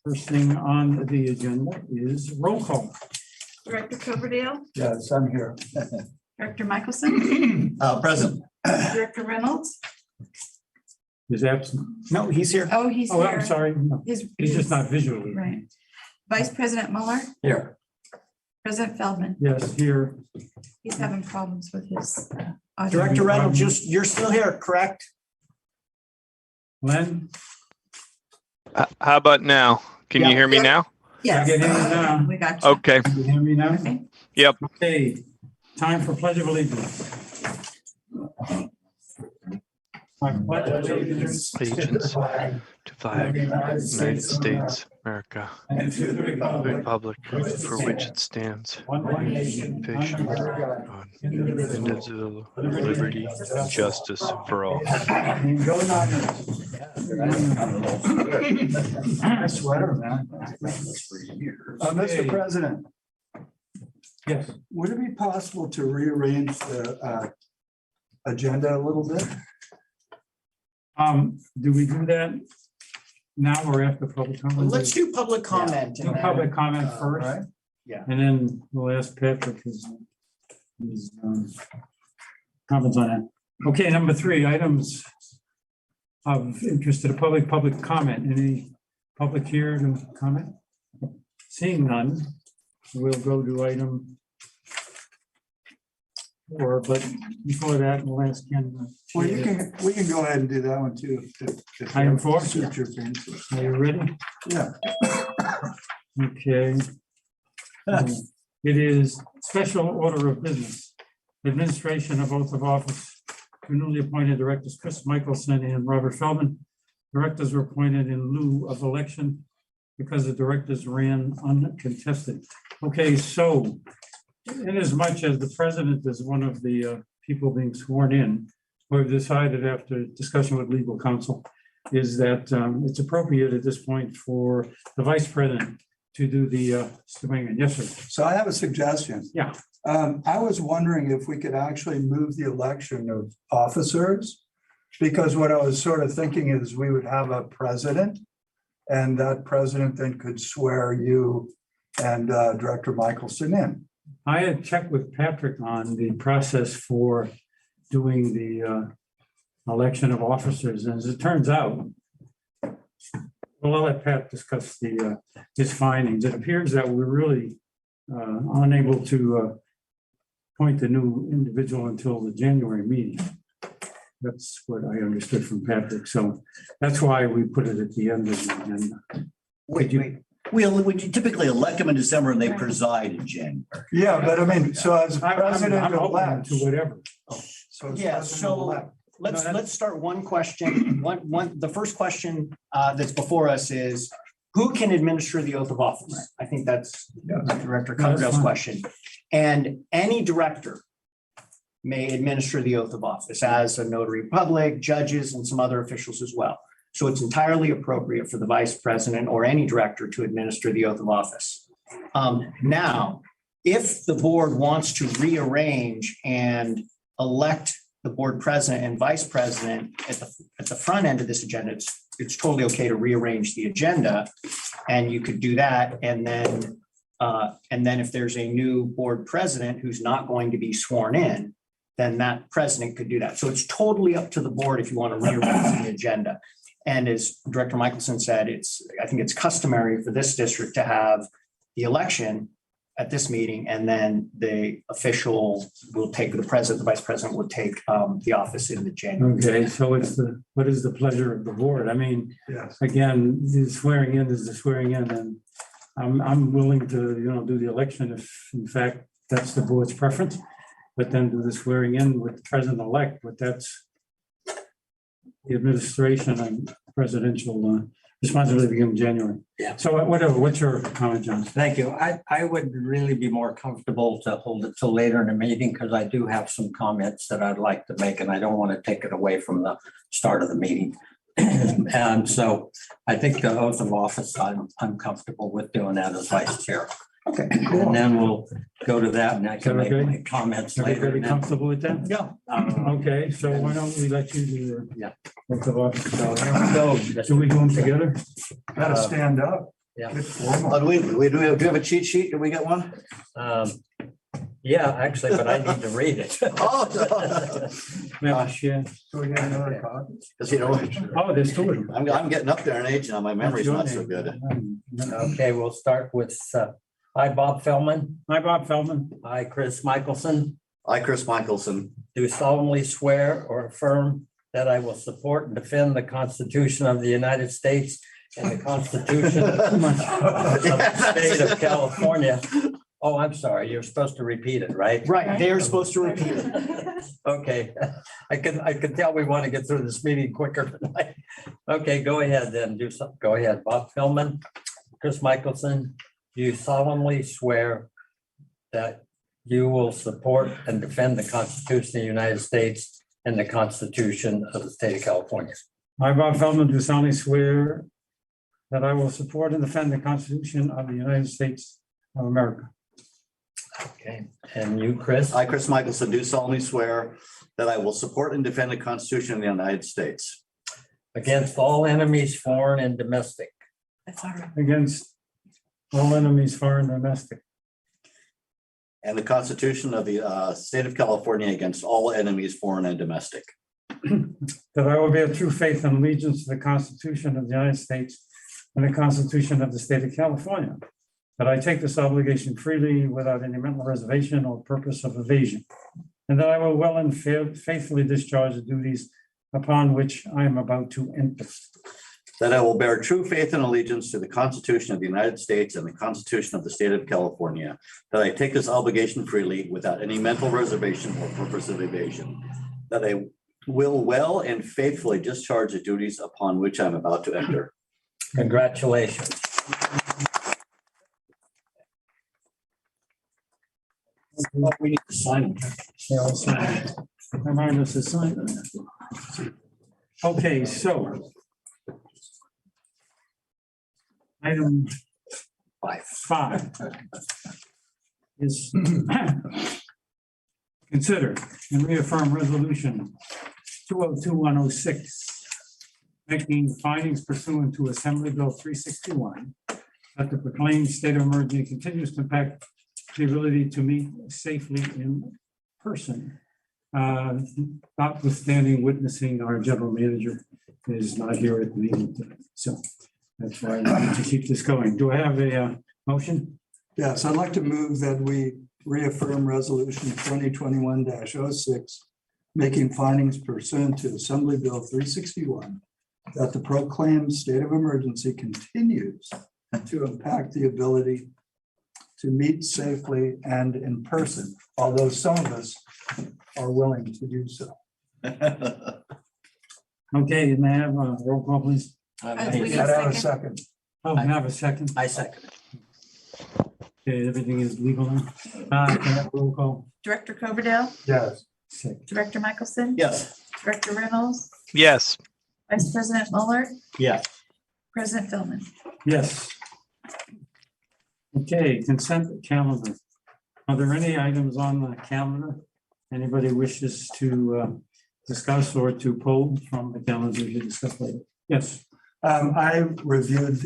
First thing on the agenda is roll call. Director Coverdale, Yes, I'm here. Director Michelson, Present. Director Reynolds. Is absent. No, he's here. Oh, he's Oh, I'm here. sorry. No, He's he's just not visually. right. Vice President Mueller, Here. President Feldman. Yes, here. He's having problems with his audio. Director Reynolds, you're still here, correct? Len? How about now? Can Yeah. you hear me now? I can hear you now. We got you. Okay. Can you hear me now? Okay. Yep. Okay, time for pledge of allegiance. I pledge allegiance Allegiance to flag United States, America, and to the the republic republic for which it stands, one nation, nation, under God, God, indivisible, indivisible, liberty and justice for all. Go Niners. Nice sweater, man. Mr. President, Yes, would it be possible to rearrange the agenda a little bit? do we do that now or after public comment? Let's do public comment. Do public comment first. Right? And then we'll ask Patrick his comments on that. Okay, number 3, items of interest to the public comment. Any public here to comment? Seeing none, we'll go to item 4, but before that, we'll ask Ken. Well, we can go ahead and do that one too. if Item 4? suits your fancy. Are you ready? Yeah. Okay. It is special order of business. Administration of oath of office to newly appointed directors Chris Michelson and Robert Feldman. Directors were appointed in lieu of election because the directors ran uncontested. Okay, so inasmuch as the president is one of the people being sworn in, we've decided after discussion with legal counsel is that it's appropriate at this point for the vice president to do the swearing in. Yes, sir. So I have a suggestion. Yeah. I was wondering if we could actually move the election of officers, because what I was sort of thinking is we would have a president, and that president then could swear you and Director Michelson in. I had checked with Patrick on the process for doing the election of officers, and as it turns out, well, I'll let Pat discuss his findings. It appears that we're really unable to appoint the new individual until the January meeting. That's what I understood from Patrick. So that's why we put it at the end of the agenda. We typically elect them in December and they preside in January. Yeah, but I mean, so as I'm president open elect. to whatever. So as Yeah, president so elect. let's start one question. The first question that's before us is, who can administer the oath of office? I think that's Director Coverdale's question. And any director may administer the oath of office, as a notary public, judges, and some other officials as well. So it's entirely appropriate for the vice president or any director to administer the oath of office. Now, if the board wants to rearrange and elect the board president and vice president at the front end of this agenda, it's totally okay to rearrange the agenda, and you could do that. And then if there's a new board president who's not going to be sworn in, then that president could do that. So it's totally up to the board if you want to rearrange the agenda. And as Director Michelson said, I think it's customary for this district to have the election at this meeting, and then the official will take, the president, the vice president will take the office in the January. Okay, so what is the pleasure of the board? I mean, Yes. again, the swearing in is the swearing in, and I'm willing to, do the election if in fact that's the board's preference. But then do the swearing in with the president-elect, but that's the administration and presidential responsibility begin in January. Yeah. So whatever, what's your comment, John? Thank you. I would really be more comfortable to hold it till later in the meeting because I do have some comments that I'd like to make and I don't want to take it away from the start of the meeting. And so I think the oath of office, I'm comfortable with doing that as vice chair. Okay, And then we'll go to that and I can make Okay. my comments later. Everybody and then- comfortable with that? Yeah. Okay, so why don't we let you do your. Yeah. oath of office? So, do we do them together? gotta stand up. Yeah. Do we have a cheat sheet? Do we get one? Yeah, actually, but I need to read it. Oh, Gosh, yeah. So we get another copy? because you know, Oh, there's two of them. I'm getting up there in age now. My memory's not so good. Okay, we'll start with, I, Bob Feldman. Hi, Bob Feldman. I, Chris Michelson, I, Chris Michelson, do solemnly swear or affirm that I will support and defend the Constitution of the United States and the Constitution of the State of California. Oh, I'm sorry, you're supposed to repeat it, right? Right, they are supposed to repeat it. Okay, I can tell we want to get through this meeting quicker tonight. Okay, go ahead then, go ahead. Bob Feldman, Chris Michelson, do you solemnly swear that you will support and defend the Constitution of the United States and the Constitution of the State of California? I, Bob Feldman, do solemnly swear that I will support and defend the Constitution of the United States of America. Okay, and you, Chris? I, Chris Michelson, do solemnly swear that I will support and defend the Constitution of the United States Against all enemies, foreign and domestic. That's all right. Against all enemies, foreign and domestic. and the Constitution of the State of California against all enemies, foreign and domestic. That I will bear true faith and allegiance to the Constitution of the United States and the Constitution of the State of California. That I take this obligation freely without any mental reservation or purpose of evasion. And that I will well and faithfully discharge the duties upon which I am about to enter. That I will bear true faith and allegiance to the Constitution of the United States and the Constitution of the State of California. That I take this obligation freely without any mental reservation or purpose of evasion. That I will well and faithfully discharge the duties upon which I'm about to enter. Congratulations. We need to sign. They all sign. Remind us to sign that. Okay, so. Item 5 is consider and reaffirm resolution 202106, making findings pursuant to Assembly Bill 361 that the proclaimed state of emergency continues to impact the ability to meet safely in person. Notwithstanding witnessing our general manager is not here at the meeting today. So that's why I need to keep this going. Do I have a motion? Yes, I'd like to move that we reaffirm resolution 2021-06, making findings pursuant to Assembly Bill 361, that the proclaimed state of emergency continues to impact the ability to meet safely and in person, although some of us are willing to do so. Okay, and I have a roll call, please. We Can need I a have a second. second? Oh, I have a second. I second. Okay, everything is legal now. Can I have a roll call? Director Coverdale, Yes. Second. Director Michelson. Yes. Director Reynolds, Yes. Vice President Mueller, Yes. President Feldman. Yes. Okay, consent calendar. Are there any items on the calendar anybody wishes to discuss or to pull from the calendar to discuss later? Yes. I reviewed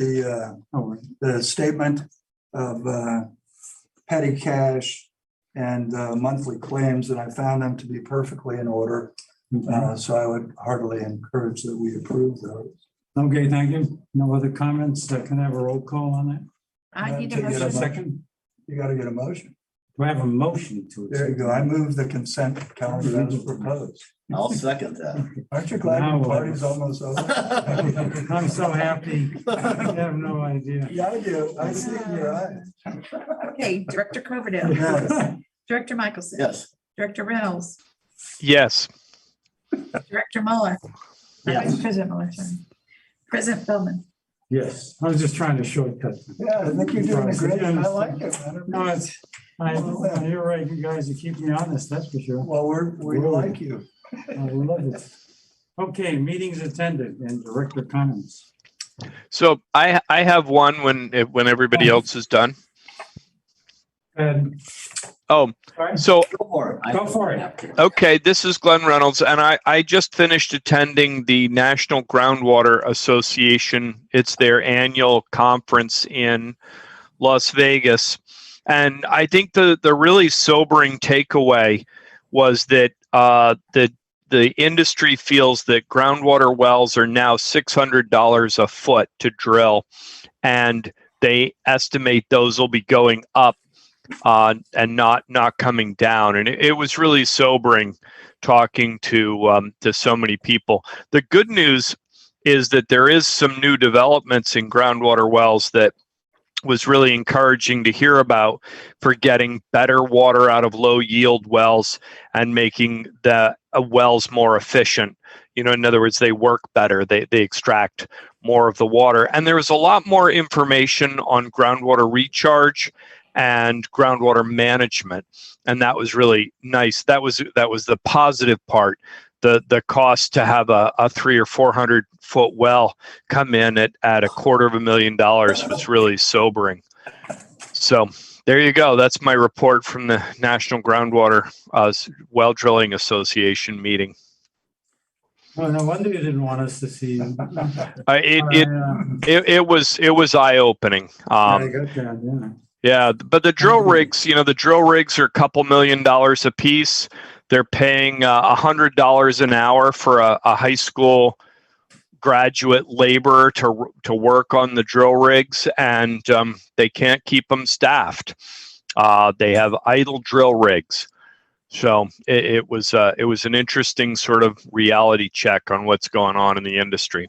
Oh, the statement of petty cash and monthly claims, and I found them to be perfectly in order. So I would heartily encourage that we approve those. okay, thank you. No other comments? Can I have a roll call on that? I need Take a it Is there a motion. second? You got to get a motion. Do I have a motion to? There you go. I move the consent calendar as proposed. I'll second that. Aren't you glad Now the what? party's almost over? I'm so happy. You have no idea. Yeah, I do. I see it in your eyes. Okay, Director Coverdale, Yes. Director Michelson. Yes. Director Reynolds, Yes. Director Mueller. Yes. Vice President Mueller, sorry. President Feldman. Yes, I was just trying to shortcut. Yeah, I think you're doing a great. I like it. No, you're right. You guys are keeping me honest, that's for sure. Well, we like you. I love it. Okay, meetings attended and director comments. So I have one when everybody else is done. And, Oh, sorry, so, Go for it. Go for it. okay, this is Glenn Reynolds, and I just finished attending the National Groundwater Association. It's their annual conference in Las Vegas. And I think the really sobering takeaway was that the industry feels that groundwater wells are now $600 a foot to drill, and they estimate those will be going up and not coming down. And it was really sobering talking to so many people. The good news is that there is some new developments in groundwater wells that was really encouraging to hear about for getting better water out of low yield wells and making the wells more efficient. You know, in other words, they work better, they extract more of the water. And there was a lot more information on groundwater recharge and groundwater management. And that was really nice. That was the positive part. The cost to have a 300 or 400 foot well come in at $250,000 was really sobering. So there you go. That's my report from the National Groundwater Well Drilling Association meeting. Well, no wonder you didn't want us to see. It was eye opening. I got that, yeah. Yeah, but the drill rigs, the drill rigs are a couple $1 million a piece. They're paying $100 an hour for a high school graduate laborer to work on the drill rigs, and they can't keep them staffed. They have idle drill rigs. So it was an interesting sort of reality check on what's going on in the industry.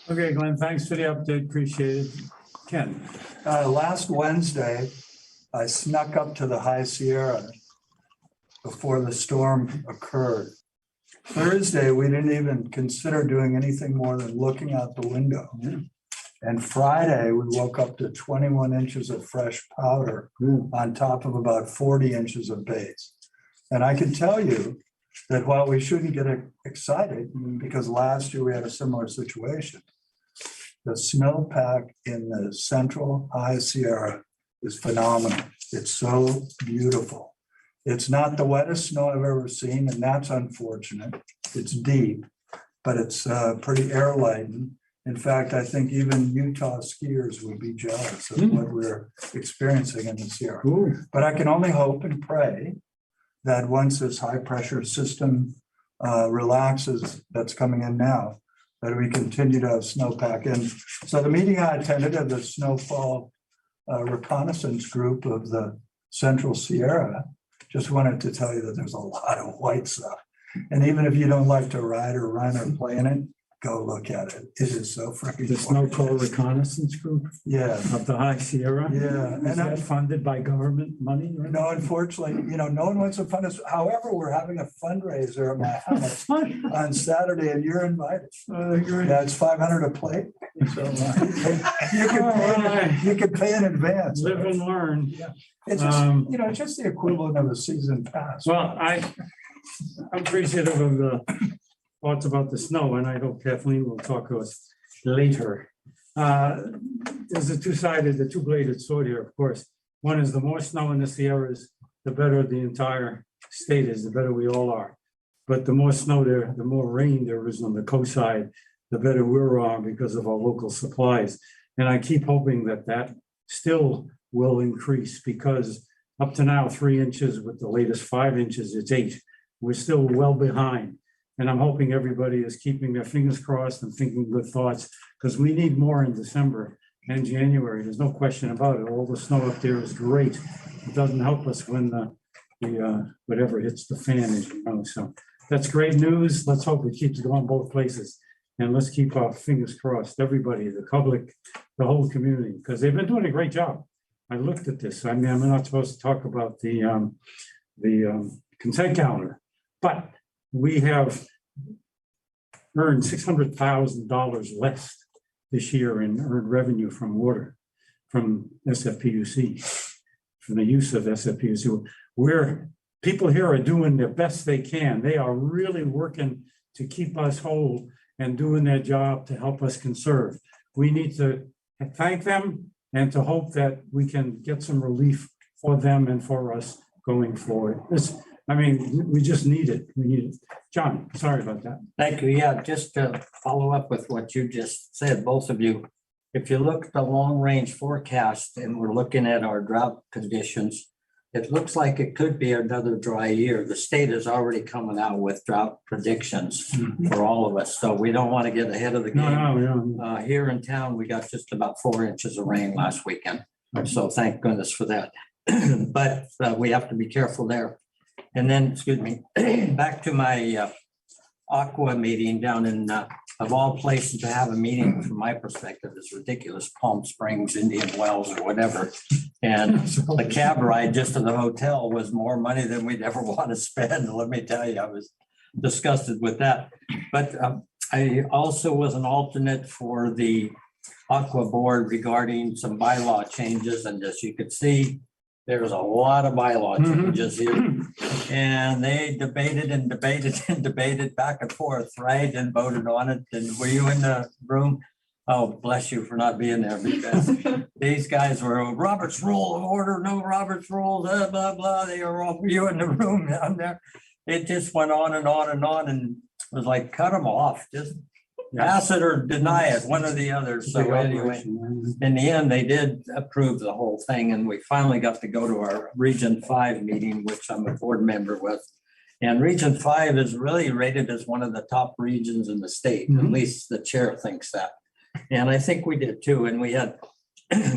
Okay, Glenn, thanks for the update. Appreciate it. Ken. Last Wednesday, I snuck up to the High Sierra before the storm occurred. Thursday, we didn't even consider doing anything more than looking out the window. And Friday, we woke up to 21 inches of fresh powder on top of about 40 inches of base. And I can tell you that while we shouldn't get excited, because last year we had a similar situation, the snowpack in the central High Sierra is phenomenal. It's so beautiful. It's not the wettest snow I've ever seen, and that's unfortunate. It's deep, but it's pretty air laden. In fact, I think even Utah skiers would be jealous of what we're experiencing in the Sierra. But I can only hope and pray that once this high pressure system relaxes, that's coming in now, that we continue to have snowpack. And so the meeting I attended of the snowfall reconnaissance group of the Central Sierra, just wanted to tell you that there's a lot of white stuff. And even if you don't like to ride or run or play in it, go look at it. It is so freaking The Snowfall Reconnaissance Group Yeah. of the High Sierra. Yeah. Is that funded by government money? Or No, unfortunately, no one wants to fund us. However, we're having a fundraiser at my house on Saturday, and you're invited. Yeah, it's $500 a plate. So you can pay in advance. Live and learn. It's just, it's just the equivalent of a season pass. Well, I'm appreciative of the thoughts about the snow, and I hope Kathleen will talk to us later. There's a the two-bladed sword here, of course. One is the more snow in the Sierras, the better the entire state is, the better we all are. But the more snow there, the more rain there is on the coastside, the better we're on because of our local supplies. And I keep hoping that that still will increase, because up to now, 3 inches, with the latest 5 inches, it's 8. We're still well behind. And I'm hoping everybody is keeping their fingers crossed and thinking good thoughts, because we need more in December and January. There's no question about it. All the snow up there is great. It doesn't help us when the whatever hits the fan, as you know. So that's great news. Let's hope it keeps going both places. And let's keep our fingers crossed, everybody, the public, the whole community, because they've been doing a great job. I looked at this. I mean, I'm not supposed to talk about the consent calendar, but we have earned $600,000 less this year in earned revenue from water, from SFPUC, from the use of SFPUC. Where people here are doing the best they can. They are really working to keep us whole and doing their job to help us conserve. We need to thank them and to hope that we can get some relief for them and for us going forward. We just need it. We need it. John, sorry about that. Thank you. Yeah, just to follow up with what you just said, both of you. If you look at the long-range forecast and we're looking at our drought conditions, it looks like it could be another dry year. The state is already coming out with drought predictions for all of us. So we don't want to get ahead of the game. No. Here in town, we got just about 4 inches of rain last weekend. So thank goodness for that. But we have to be careful there. And then, excuse me, back to my Aqua meeting down in, of all places to have a meeting from my perspective is ridiculous, Palm Springs, Indian Wells or whatever. And the cab ride just to the hotel was more money than we'd ever want to spend. Let me tell you, I was disgusted with that. But I also was an alternate for the Aqua board regarding some bylaw changes. And as you could see, there's a lot of bylaw changes here. And they debated and debated and debated back and forth, right? And voted on it. And were you in the room? Oh, bless you for not being there, because these guys were Robert's rule of order, no Robert's rules, blah, blah, blah. They were all, were you in the room down there? It just went on and on and on, and it was like, cut them off, just pass it or deny it, one or the other. So anyway, in the end, they did approve the whole thing, and we finally got to go to our Region 5 meeting, which I'm a board member with. And Region 5 is really rated as one of the top regions in the state. At least the chair thinks that. And I think we did too. And we had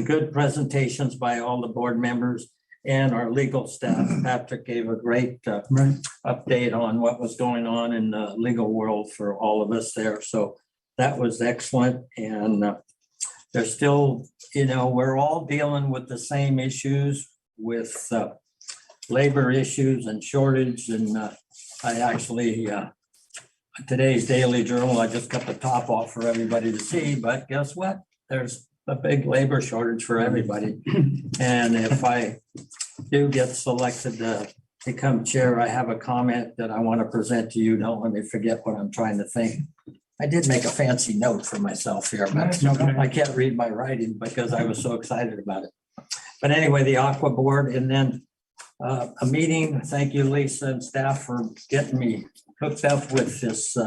good presentations by all the board members and our legal staff. Patrick gave a great update on what was going on in the legal world for all of us there. So that was excellent. And there's still, we're all dealing with the same issues with labor issues and shortage. And I actually, today's Daily Journal, I just got the top off for everybody to see, but guess what? There's a big labor shortage for everybody. And if I do get selected to become chair, I have a comment that I want to present to you. Don't let me forget what I'm trying to think. I did make a fancy note for myself here, but I can't read my writing because I was so excited about it. But anyway, the Aqua board, and then a meeting. Thank you, Lisa and staff, for getting me hooked up with this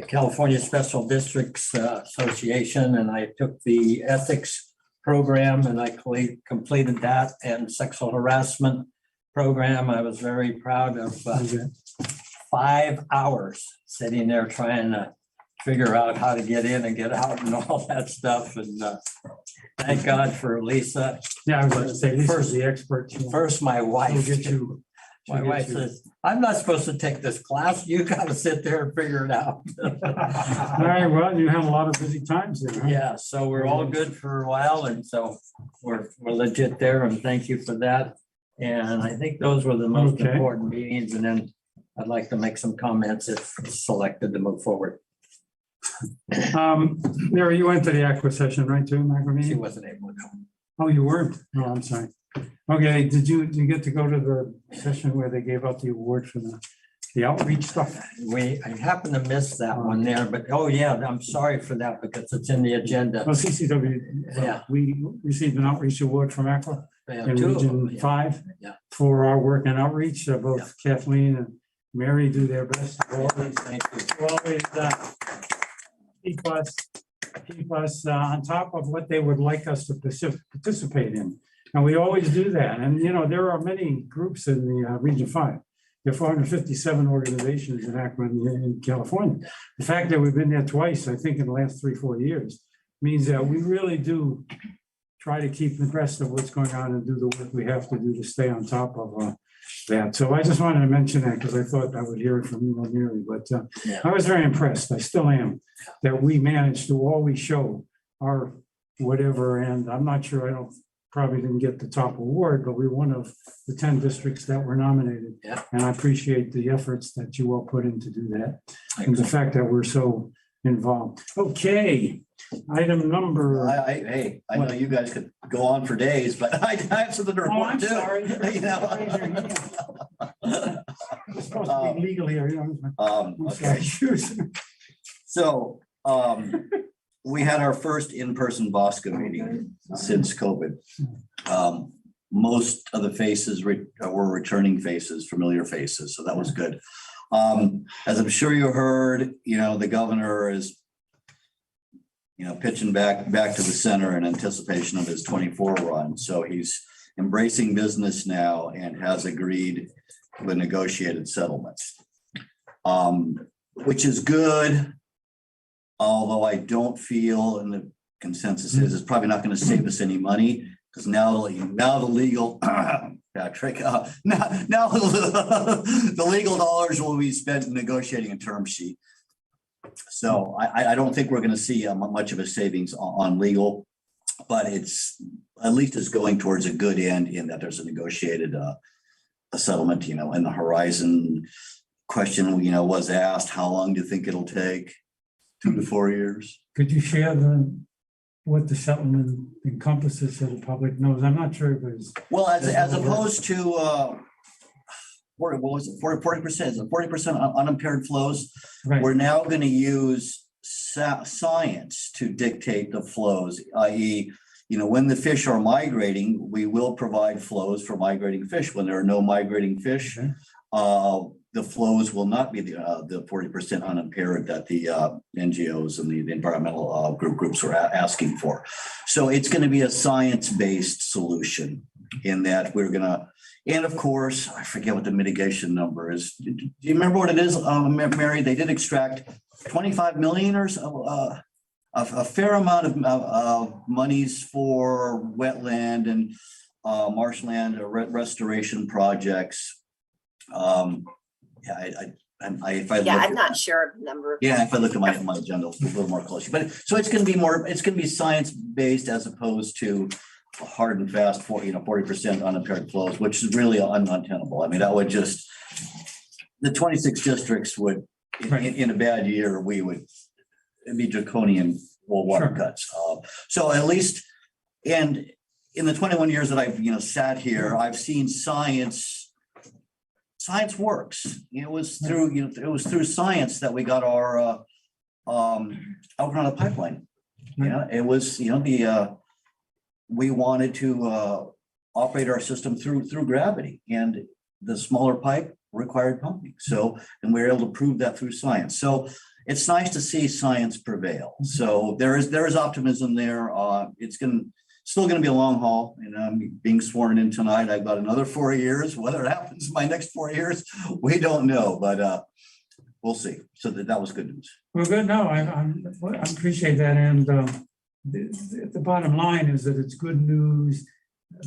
California Special Districts Association, and I took the ethics program and I completed that, and sexual harassment program. I was very proud of 5 hours sitting there trying to figure out how to get in and get out and all that stuff. And thank God for Lisa. Yeah, I was going to say, Lisa's the expert. First, my wife. My wife you. says, I'm not supposed to take this class. You got to sit there and figure it out. All right, well, you had a lot of busy times there. Huh? Yeah, so we're all good for a while, and so we're legit there, and thank you for that. And I think those were the most important meetings, and then I'd like to make some comments if selected to move forward. Mary, you went to the Aqua session, right, too, Margaret? She wasn't able to go. Oh, you weren't? Oh, I'm sorry. Okay, did you get to go to the session where they gave out the award for the outreach stuff? I happened to miss that one there, but oh yeah, I'm sorry for that because it's in the agenda. Well, CCWD, Yeah. we received an outreach award from Aqua Yeah, in two of them, Region 5 Yeah. for our work in outreach. Both Kathleen and Mary do their best. Thank you. Always keep us on top of what they would like us to participate in. And we always do that. And, there are many groups in the Region 5. There are 457 organizations in Akron in California. The fact that we've been there twice, I think in the last 3-4 years, means that we really do try to keep abreast of what's going on and do the work we have to do to stay on top of that. So I just wanted to mention that because I thought I would hear it from you, Mary. But I was very impressed. I still am, that we managed to always show our whatever. And I'm not sure, probably didn't get the top award, but we're one of the 10 districts that were nominated. Yeah. And I appreciate the efforts that you all put in to do that. And the fact that we're so involved. Okay, item number. I know you guys could go on for days, but I have something to report I'm too. sorry. You know? We're supposed to be legal here. Okay. So, we had our first in-person Bosco meeting since COVID. most of the faces were returning faces, familiar faces, so that was good. As I'm sure you heard, the governor is pitching back to the center in anticipation of his 24 run. So he's embracing business now and has agreed to a negotiated settlement, which is good. Although I don't feel, and the consensus is, it's probably not going to save us any money, because now the legal Patrick, now the legal dollars will be spent negotiating a term sheet. So I don't think we're going to see much of a savings on legal, but it's at least it's going towards a good end in that there's a negotiated a settlement, in the horizon. Question, was asked, how long do you think it'll take? 2 to 4 years. Could you share what the settlement encompasses so the public knows? I'm not sure if it's. Well, as opposed to, what was it, 40%, is it 40% unimpaired flows? Right. We're now going to use science to dictate the flows, i.e., when the fish are migrating, we will provide flows for migrating fish. When there are no migrating fish, Okay. The flows will not be the 40% unimpaired that the NGOs and the environmental groups are asking for. So it's going to be a science-based solution in that we're going to, and of course, I forget what the mitigation number is. Do you remember what it is, Mary? They did extract 25 million or so, a fair amount of monies for wetland and marshland restoration projects. I'm not sure of the number. Yeah, if I look at my agenda a little more closely, but so it's going to be science-based as opposed to a hard and fast 40% unimpaired flows, which is really untenable. I mean, that would just, the 26 districts would, in a bad year, it'd be draconian water cuts. So at least, and in the 21 years that I've, sat here, I've seen science works. It was through science that we got our Alcohol pipeline. It was, we wanted to operate our system through gravity, and the smaller pipe required pumping. So, and we were able to prove that through science. So it's nice to see science prevail. So there is optimism there. It's still going to be a long haul, and I'm being sworn in tonight. I've got another 4 years. Whether it happens in my next 4 years, we don't know, but we'll see. So that was good news. Well, good. No, I appreciate that. And the bottom line is that it's good news,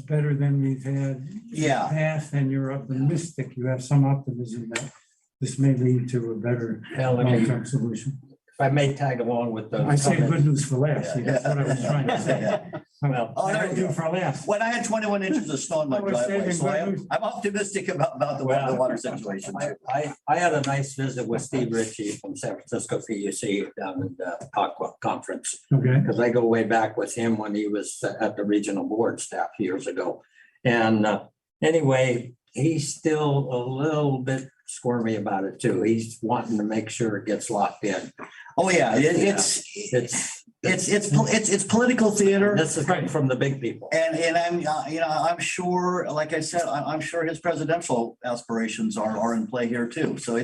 better than we've had in the past, and you're optimistic. You have some optimism that this may lead to a better long-term solution. If I may tag along with those. I say good news for last. See, that's what I was trying to say. Well, I'll do for last. When I had 21 inches of snow in my driveway, so I'm optimistic about the water situation too. I had a nice visit with Steve Ritchie from San Francisco PUC down in the Aqua Conference. Okay. Because I go way back with him when he was at the regional board staff years ago. And anyway, he's still a little bit squirmy about it too. He's wanting to make sure it gets locked in. Oh yeah, it's political theater. This is coming from the big people. And I'm sure, like I said, I'm sure his presidential aspirations are in play here too. So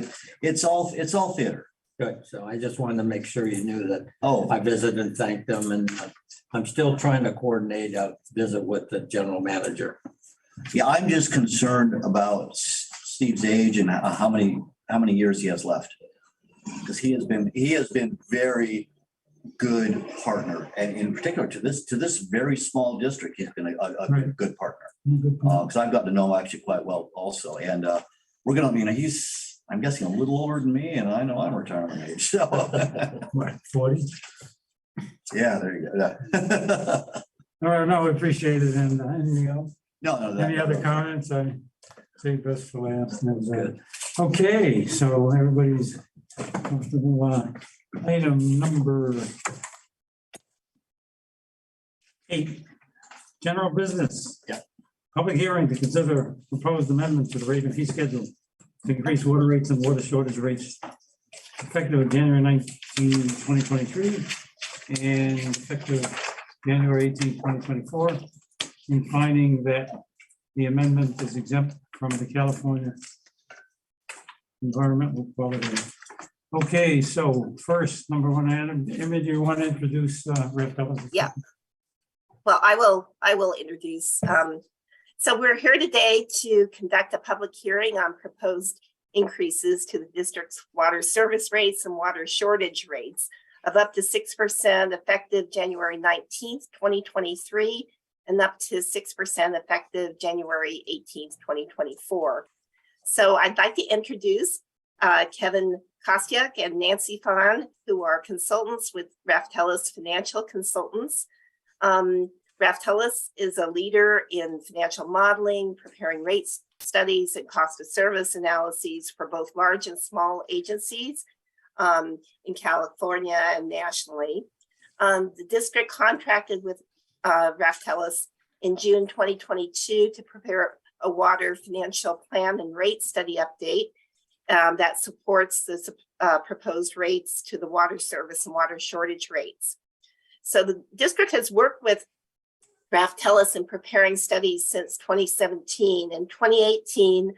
it's all theater. Good. So I just wanted to make sure you knew that. Oh, I visited and thanked them, and I'm still trying to coordinate a visit with the general manager. yeah, I'm just concerned about Steve's age and how many years he has left, because he has been very good partner, and in particular to this very small district, he's been a good partner. Because I've gotten to know him actually quite well also, and we're gonna, I'm guessing a little older than me, and I know I'm retirement age. So What, 40? yeah, there you go. Yeah. All right, no, we appreciate it. And anything else? No. Any other comments? I say best for last. That was good. Okay, so everybody's comfortable. Item number 8, general business. Yeah. Public hearing to consider proposed amendment to the rate and fee schedule to increase water rates and water shortage rates effective January 19, 2023 and effective January 18, 2024, in finding that The amendment is exempt from the California Environmental Quality. Okay, so first, number one item, Emmett, you want to introduce Rev. Ellis? Yeah. Well, I will introduce. So we're here today to conduct a public hearing on proposed increases to the district's water service rates and water shortage rates of up to 6% effective January 19th, 2023, and up to 6% effective January 18th, 2024. So I'd like to introduce Kevin Kostiuk and Nancy Fawn, who are consultants with Raftellus Financial Consultants. Raftellus is a leader in financial modeling, preparing rate studies and cost of service analyses for both large and small agencies in California and nationally. The district contracted with Raftellus in June 2022 to prepare a water financial plan and rate study update that supports the proposed rates to the water service and water shortage rates. So the district has worked with Raftellus in preparing studies since 2017. In 2018,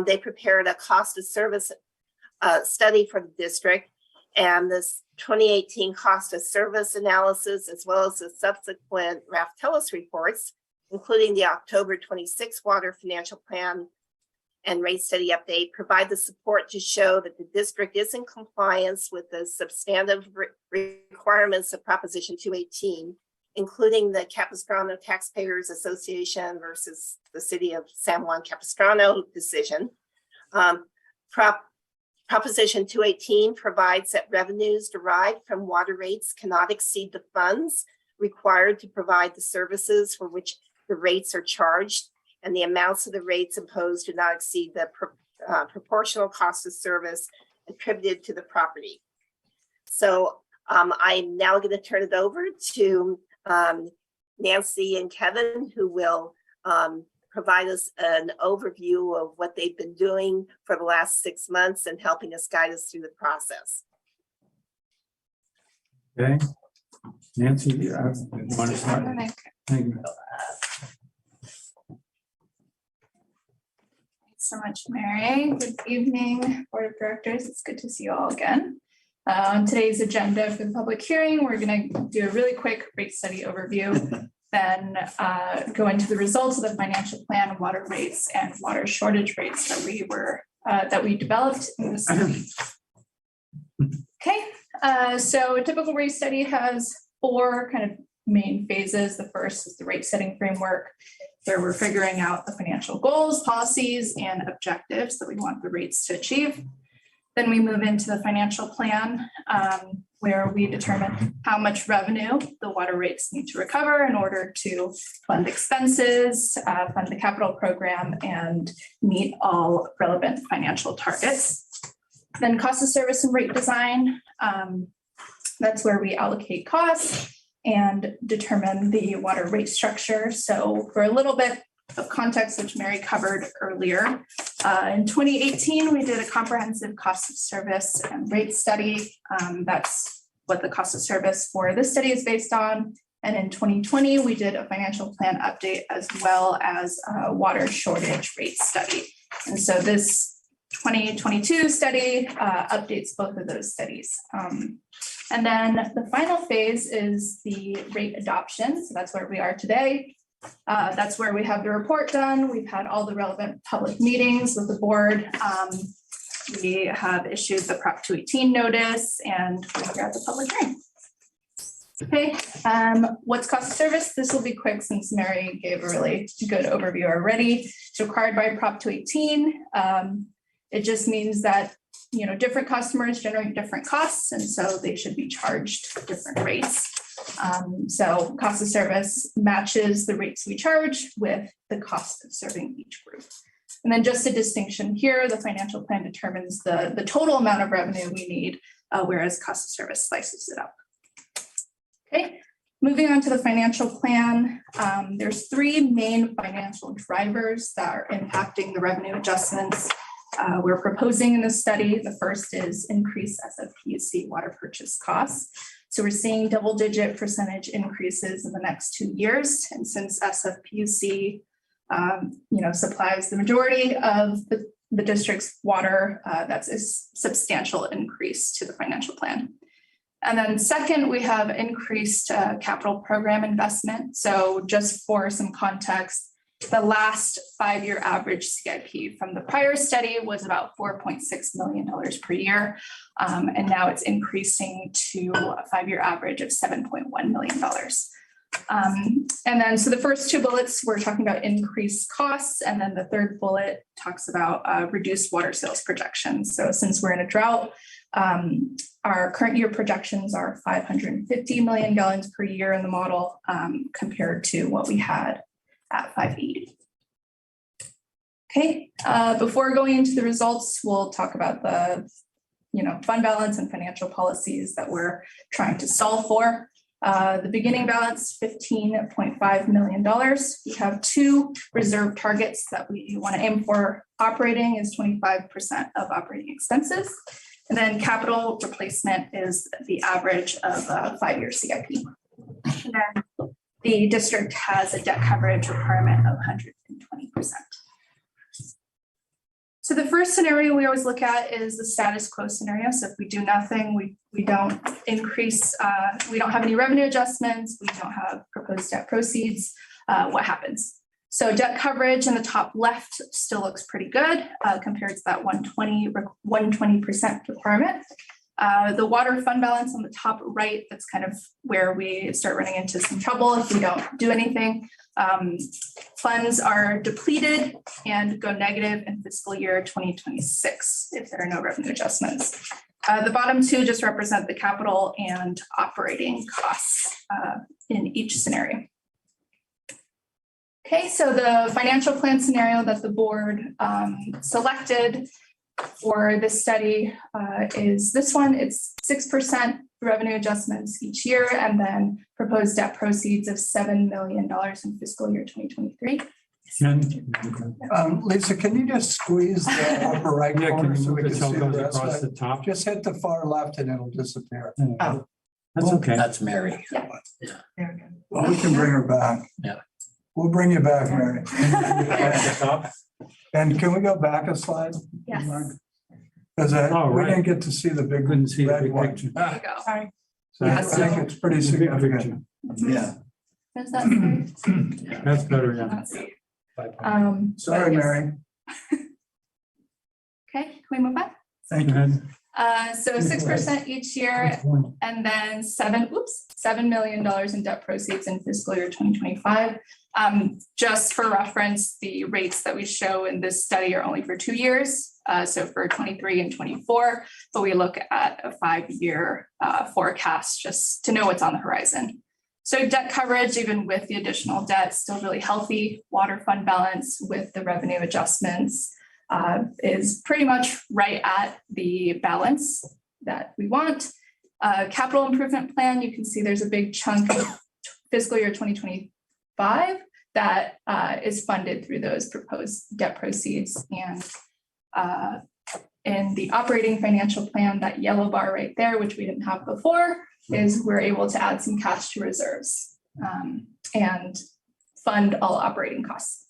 they prepared a cost of service study for the district, and this 2018 cost of service analysis, as well as the subsequent Raftellus reports, including the October 26 water financial plan and rate study update, provide the support to show that the district is in compliance with the substantive requirements of Proposition 218, including the Capistrano Taxpayers Association versus the City of San Juan Capistrano decision. Proposition 218 provides that revenues derived from water rates cannot exceed the funds required to provide the services for which the rates are charged, and the amounts of the rates imposed do not exceed the proportional cost of service attributed to the property. So I'm now going to turn it over to Nancy and Kevin, who will provide us an overview of what they've been doing for the last 6 months and helping us guide us through the process. Okay, Nancy, you want to start? Thank you. Thanks so much, Mary. Good evening, Board of Directors. It's good to see you all again. On today's agenda for the public hearing, we're going to do a really quick rate study overview, then go into the results of the financial plan, water rates, and water shortage rates that we developed in the study. Okay, so a typical rate study has 4 kind of main phases. The first is the rate setting framework, where we're figuring out the financial goals, policies, and objectives that we want the rates to achieve. Then we move into the financial plan, where we determine how much revenue the water rates need to recover in order to fund expenses, fund the capital program, and meet all relevant financial targets. Then cost of service and rate design, that's where we allocate costs and determine the water rate structure. So for a little bit of context, which Mary covered earlier, in 2018, we did a comprehensive cost of service and rate study. That's what the cost of service for this study is based on. And in 2020, we did a financial plan update as well as a water shortage rate study. And so this 2022 study updates both of those studies. And then the final phase is the rate adoption. So that's where we are today. That's where we have the report done. We've had all the relevant public meetings with the board. We have issued the Prop 218 notice, and we're at the public hearing. Okay, what's cost of service? This will be quick since Mary gave a really good overview already. It's required by Prop 218. It just means that different customers generate different costs, and so they should be charged different rates. So cost of service matches the rates we charge with the cost of serving each group. And then just a distinction here, the financial plan determines the total amount of revenue we need, whereas cost of service slices it up. Okay, moving on to the financial plan, there's 3 main financial drivers that are impacting the revenue adjustments we're proposing in this study. The first is increased SFPUC water purchase costs. So we're seeing double-digit % increases in the next 2 years. And since SFPUC supplies the majority of the district's water. That's a substantial increase to the financial plan. And then second, we have increased capital program investment. So just for some context, the last 5-year average CIP from the prior study was about $4.6 million per year. And now it's increasing to a 5-year average of $7.1 million. And then, so the first two bullets, we're talking about increased costs. And then the third bullet talks about reduced water sales projections. So since we're in a drought, our current year projections are 550 million gallons per year in the model compared to what we had at 580. Okay, before going into the results, we'll talk about the fund balance and financial policies that we're trying to solve for. The beginning balance, $15.5 million. We have 2 reserve targets that we want to aim for. Operating is 25% of operating expenses. And then capital replacement is the average of a 5-year CIP. And then the district has a debt coverage requirement of 120%. So the first scenario we always look at is the status quo scenario. So if we do nothing, we don't increase, we don't have any revenue adjustments, we don't have proposed debt proceeds, what happens? So debt coverage in the top left still looks pretty good compared to that 120% requirement. The water fund balance on the top right, that's kind of where we start running into some trouble if we don't do anything. Funds are depleted and go negative in fiscal year 2026 if there are no revenue adjustments. The bottom 2 just represent the capital and operating costs in each scenario. Okay, so the financial plan scenario that the board selected for this study is this one. It's 6% revenue adjustments each year and then proposed debt proceeds of $7 million in fiscal year 2023. Lisa, can you just squeeze the upper right corner so we can see the rest across of the it? top? Just hit the far left and it'll disappear. Oh. That's okay. That's Mary. There we go. Well, we can bring her back. Yeah. We'll bring you back, Mary. At the top? And can we go back a slide? Yes. Because Oh, we right. didn't get to see the big, Couldn't see the red big one. picture. There you go. Sorry. So Yeah, I think it's pretty The big significant. picture. Yeah. Is that Mary? That's better, yeah. Let's see. Sorry, But yes. Mary. Okay, can we move on? Thank Go you. ahead. So 6% each year and then $7 million in debt proceeds in fiscal year 2025. Just for reference, the rates that we show in this study are only for 2 years. So for 23 and 24, but we look at a 5-year forecast just to know what's on the horizon. So debt coverage, even with the additional debt, still really healthy. Water fund balance with the revenue adjustments is pretty much right at the balance that we want. Capital improvement plan, you can see there's a big chunk of fiscal year 2025 that is funded through those proposed debt proceeds. And in the operating financial plan, that yellow bar right there, which we didn't have before, is we're able to add some cash to reserves and fund all operating costs.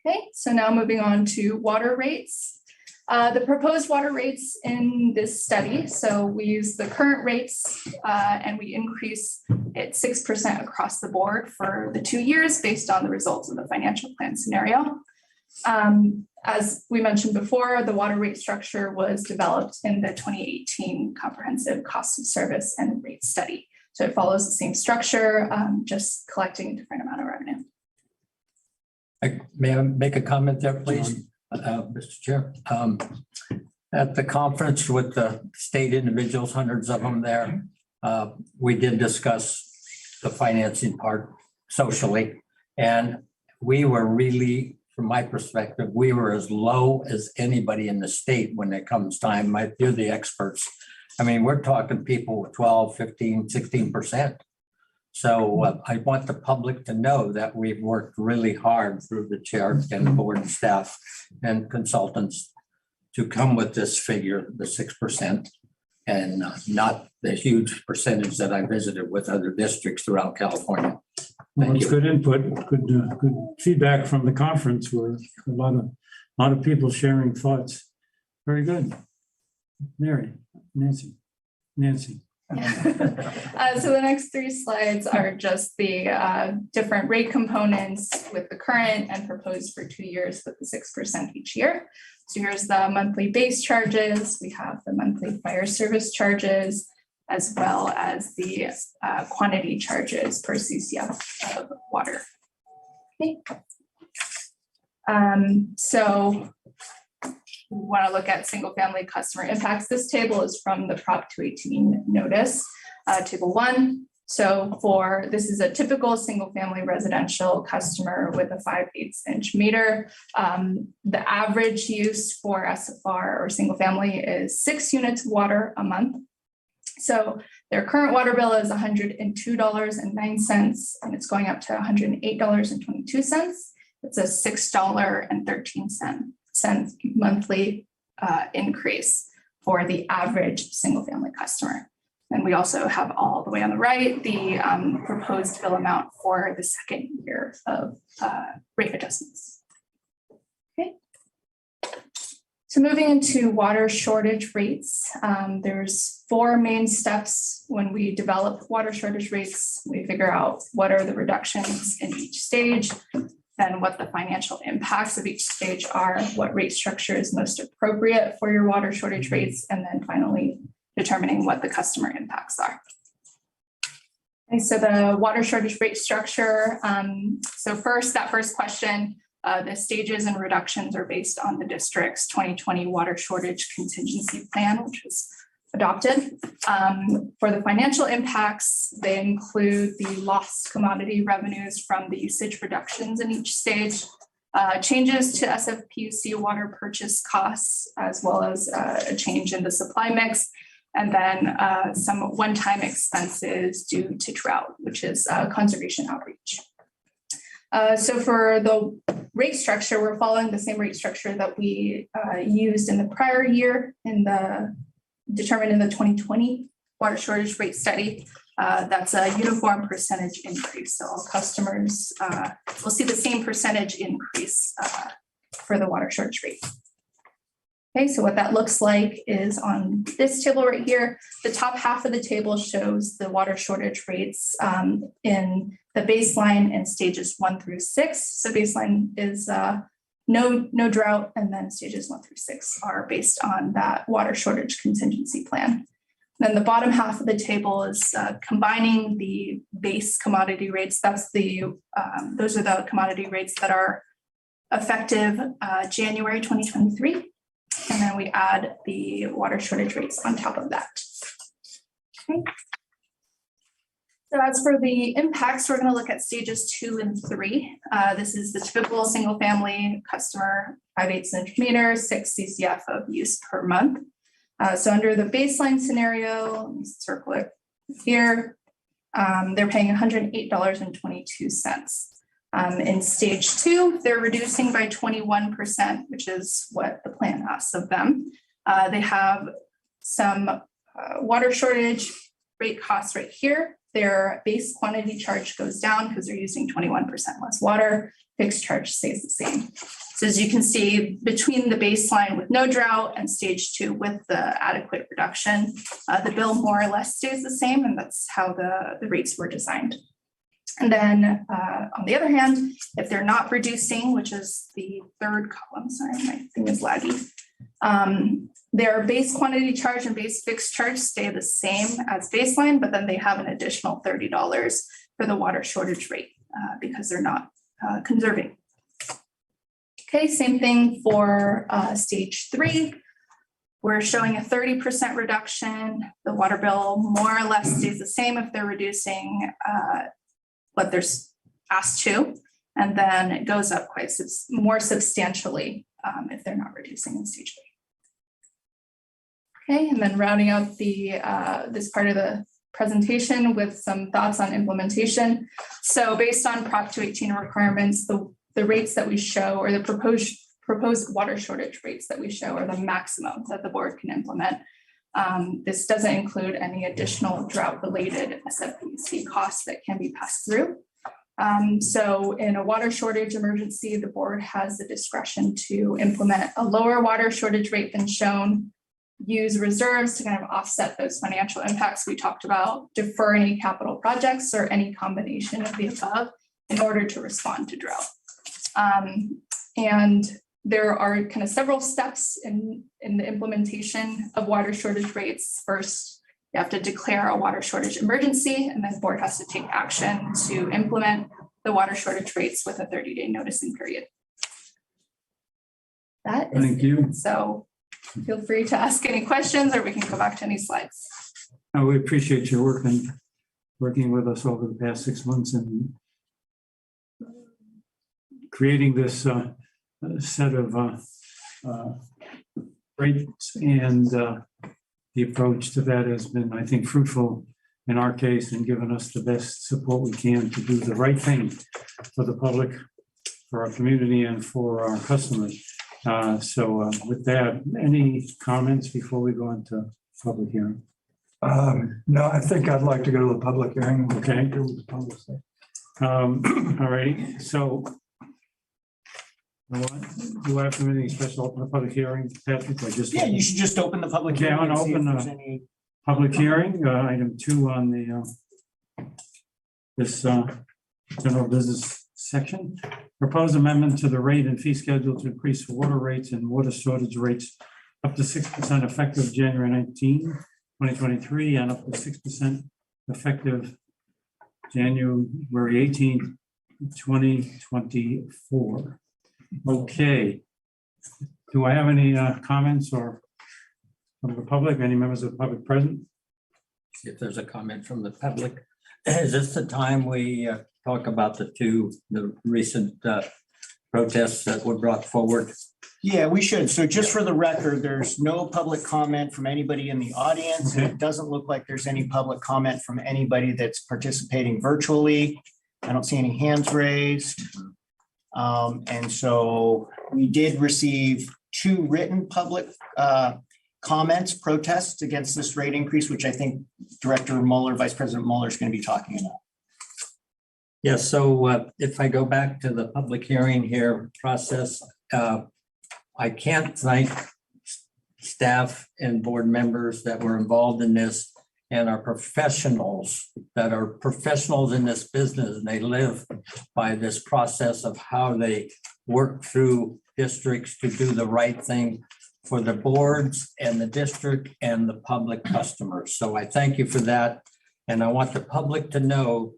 Okay, so now moving on to water rates. The proposed water rates in this study, so we use the current rates and we increase it 6% across the board for the 2 years based on the results of the financial plan scenario. As we mentioned before, the water rate structure was developed in the 2018 Comprehensive Cost of Service and Rate Study. So it follows the same structure, just collecting a different amount of revenue. May I make a comment there, please, Mr. Chair? At the conference with the state individuals, hundreds of them there, we did discuss the financing part socially. And we were really, from my perspective, we were as low as anybody in the state when it comes time. You're the experts. I mean, we're talking people with 12, 15, 16%. So I want the public to know that we've worked really hard through the chair and the board and staff and consultants to come with this figure, the 6%, and not the huge percentage that I visited with other districts throughout California. Well, it's good input, good feedback from the conference where a lot of people sharing thoughts. Very good. Mary, Nancy. So the next three slides are just the different rate components with the current and proposed for 2 years with the 6% each year. So here's the monthly base charges. We have the monthly fire service charges, as well as the quantity charges per CCF of water. Okay. So we want to look at single family customer impacts. This table is from the Prop 218 notice, table 1. So this is a typical single family residential customer with a 5/8 inch meter. The average use for SFR or single family is 6 units of water a month. So their current water bill is $102.09, and it's going up to $108.22. It's a $6.13 monthly increase for the average single family customer. And we also have all the way on the right, the proposed bill amount for the second year of rate adjustments. Okay. So moving into water shortage rates, there's 4 main steps when we develop water shortage rates. We figure out what are the reductions in each stage, then what the financial impacts of each stage are, what rate structure is most appropriate for your water shortage rates, and then finally determining what the customer impacts are. Okay, so the water shortage rate structure. So that first question, the stages and reductions are based on the district's 2020 water shortage contingency plan, which was adopted. For the financial impacts, they include the lost commodity revenues from the usage reductions in each stage, changes to SFPUC water purchase costs, as well as a change in the supply mix, and then some one-time expenses due to drought, which is conservation outreach. So for the rate structure, we're following the same rate structure that we used in the prior year determined in the 2020 water shortage rate study. That's a uniform percentage increase. So all customers will see the same percentage increase for the water shortage rate. Okay, so what that looks like is on this table right here. The top half of the table shows the water shortage rates in the baseline and stages 1 through 6. So baseline is no drought, and then stages 1 through 6 are based on that water shortage contingency plan. Then the bottom half of the table is combining the base commodity rates. Those are the commodity rates that are effective January 2023. And then we add the water shortage rates on top of that. Okay. So as for the impacts, we're going to look at stages 2 and 3. This is the typical single family customer, 5/8 inch meter, 6 CCF of use per month. So under the baseline scenario, let me circle it here, they're paying $108.22. In stage 2, they're reducing by 21%, which is what the plan asks of them. They have some water shortage rate costs right here. Their base quantity charge goes down because they're using 21% less water. Fixed charge stays the same. So as you can see, between the baseline with no drought and stage 2 with the adequate reduction, the bill more or less stays the same, and that's how the rates were designed. And then on the other hand, if they're not reducing, which is the third column, sorry, my thing is laggy, their base quantity charge and base fixed charge stay the same as baseline, but then they have an additional $30 for the water shortage rate because they're not conserving. Okay, same thing for stage 3. We're showing a 30% reduction. The water bill more or less stays the same if they're reducing what they're asked to, and then it goes up quite more substantially if they're not reducing in stage 3. Okay, and then rounding out this part of the presentation with some thoughts on implementation. So based on Prop 218 requirements, the rates that we show, or the proposed water shortage rates that we show, are the maximum that the board can implement. This doesn't include any additional drought-related SFPC costs that can be passed through. So in a water shortage emergency, the board has the discretion to implement a lower water shortage rate than shown, use reserves to kind of offset those financial impacts we talked about, defer any capital projects or any combination of the above in order to respond to drought. And there are kind of several steps in the implementation of water shortage rates. First, you have to declare a water shortage emergency, and then the board has to take action to implement the water shortage rates with a 30-day noticing period. That is Thank you. so. Feel free to ask any questions, or we can go back to any slides. We appreciate your work and working with us over the past 6 months and creating this set of rates, and the approach to that has been, I think, fruitful in our case and given us the best support we can to do the right thing for the public, for our community, and for our customers. So with that, any comments before we go into public hearing? No, I think I'd like to go to the public hearing. Okay. All right, so do I have to do anything special open the public hearing, Patrick, or just? Yeah, you should just open the public Okay, hearing. I'm gonna and see if open there's the- any- Public hearing, item 2 on the this general business section. Proposed amendment to the rate and fee schedule to increase water rates and water shortage rates up to 6% effective January 19, 2023, and up to 6% effective January 18, 2024. Okay. Do I have any comments or from the public, any members of the public present? See if there's a comment from the public. Is this the time we talk about the recent protests that were brought forward? Yeah, we should. So just for the record, there's no public comment from anybody in the audience. And it doesn't look like there's any public comment from anybody that's participating virtually. I don't see any hands raised. And so we did receive 2 written public comments, protests against this rate increase, which I think Director Mueller, Vice President Mueller is going to be talking about. Yes, so if I go back to the public hearing here process, I can't thank staff and board members that were involved in this and our professionals that are professionals in this business. And they live by this process of how they work through districts to do the right thing for the boards and the district and the public customers. So I thank you for that. And I want the public to know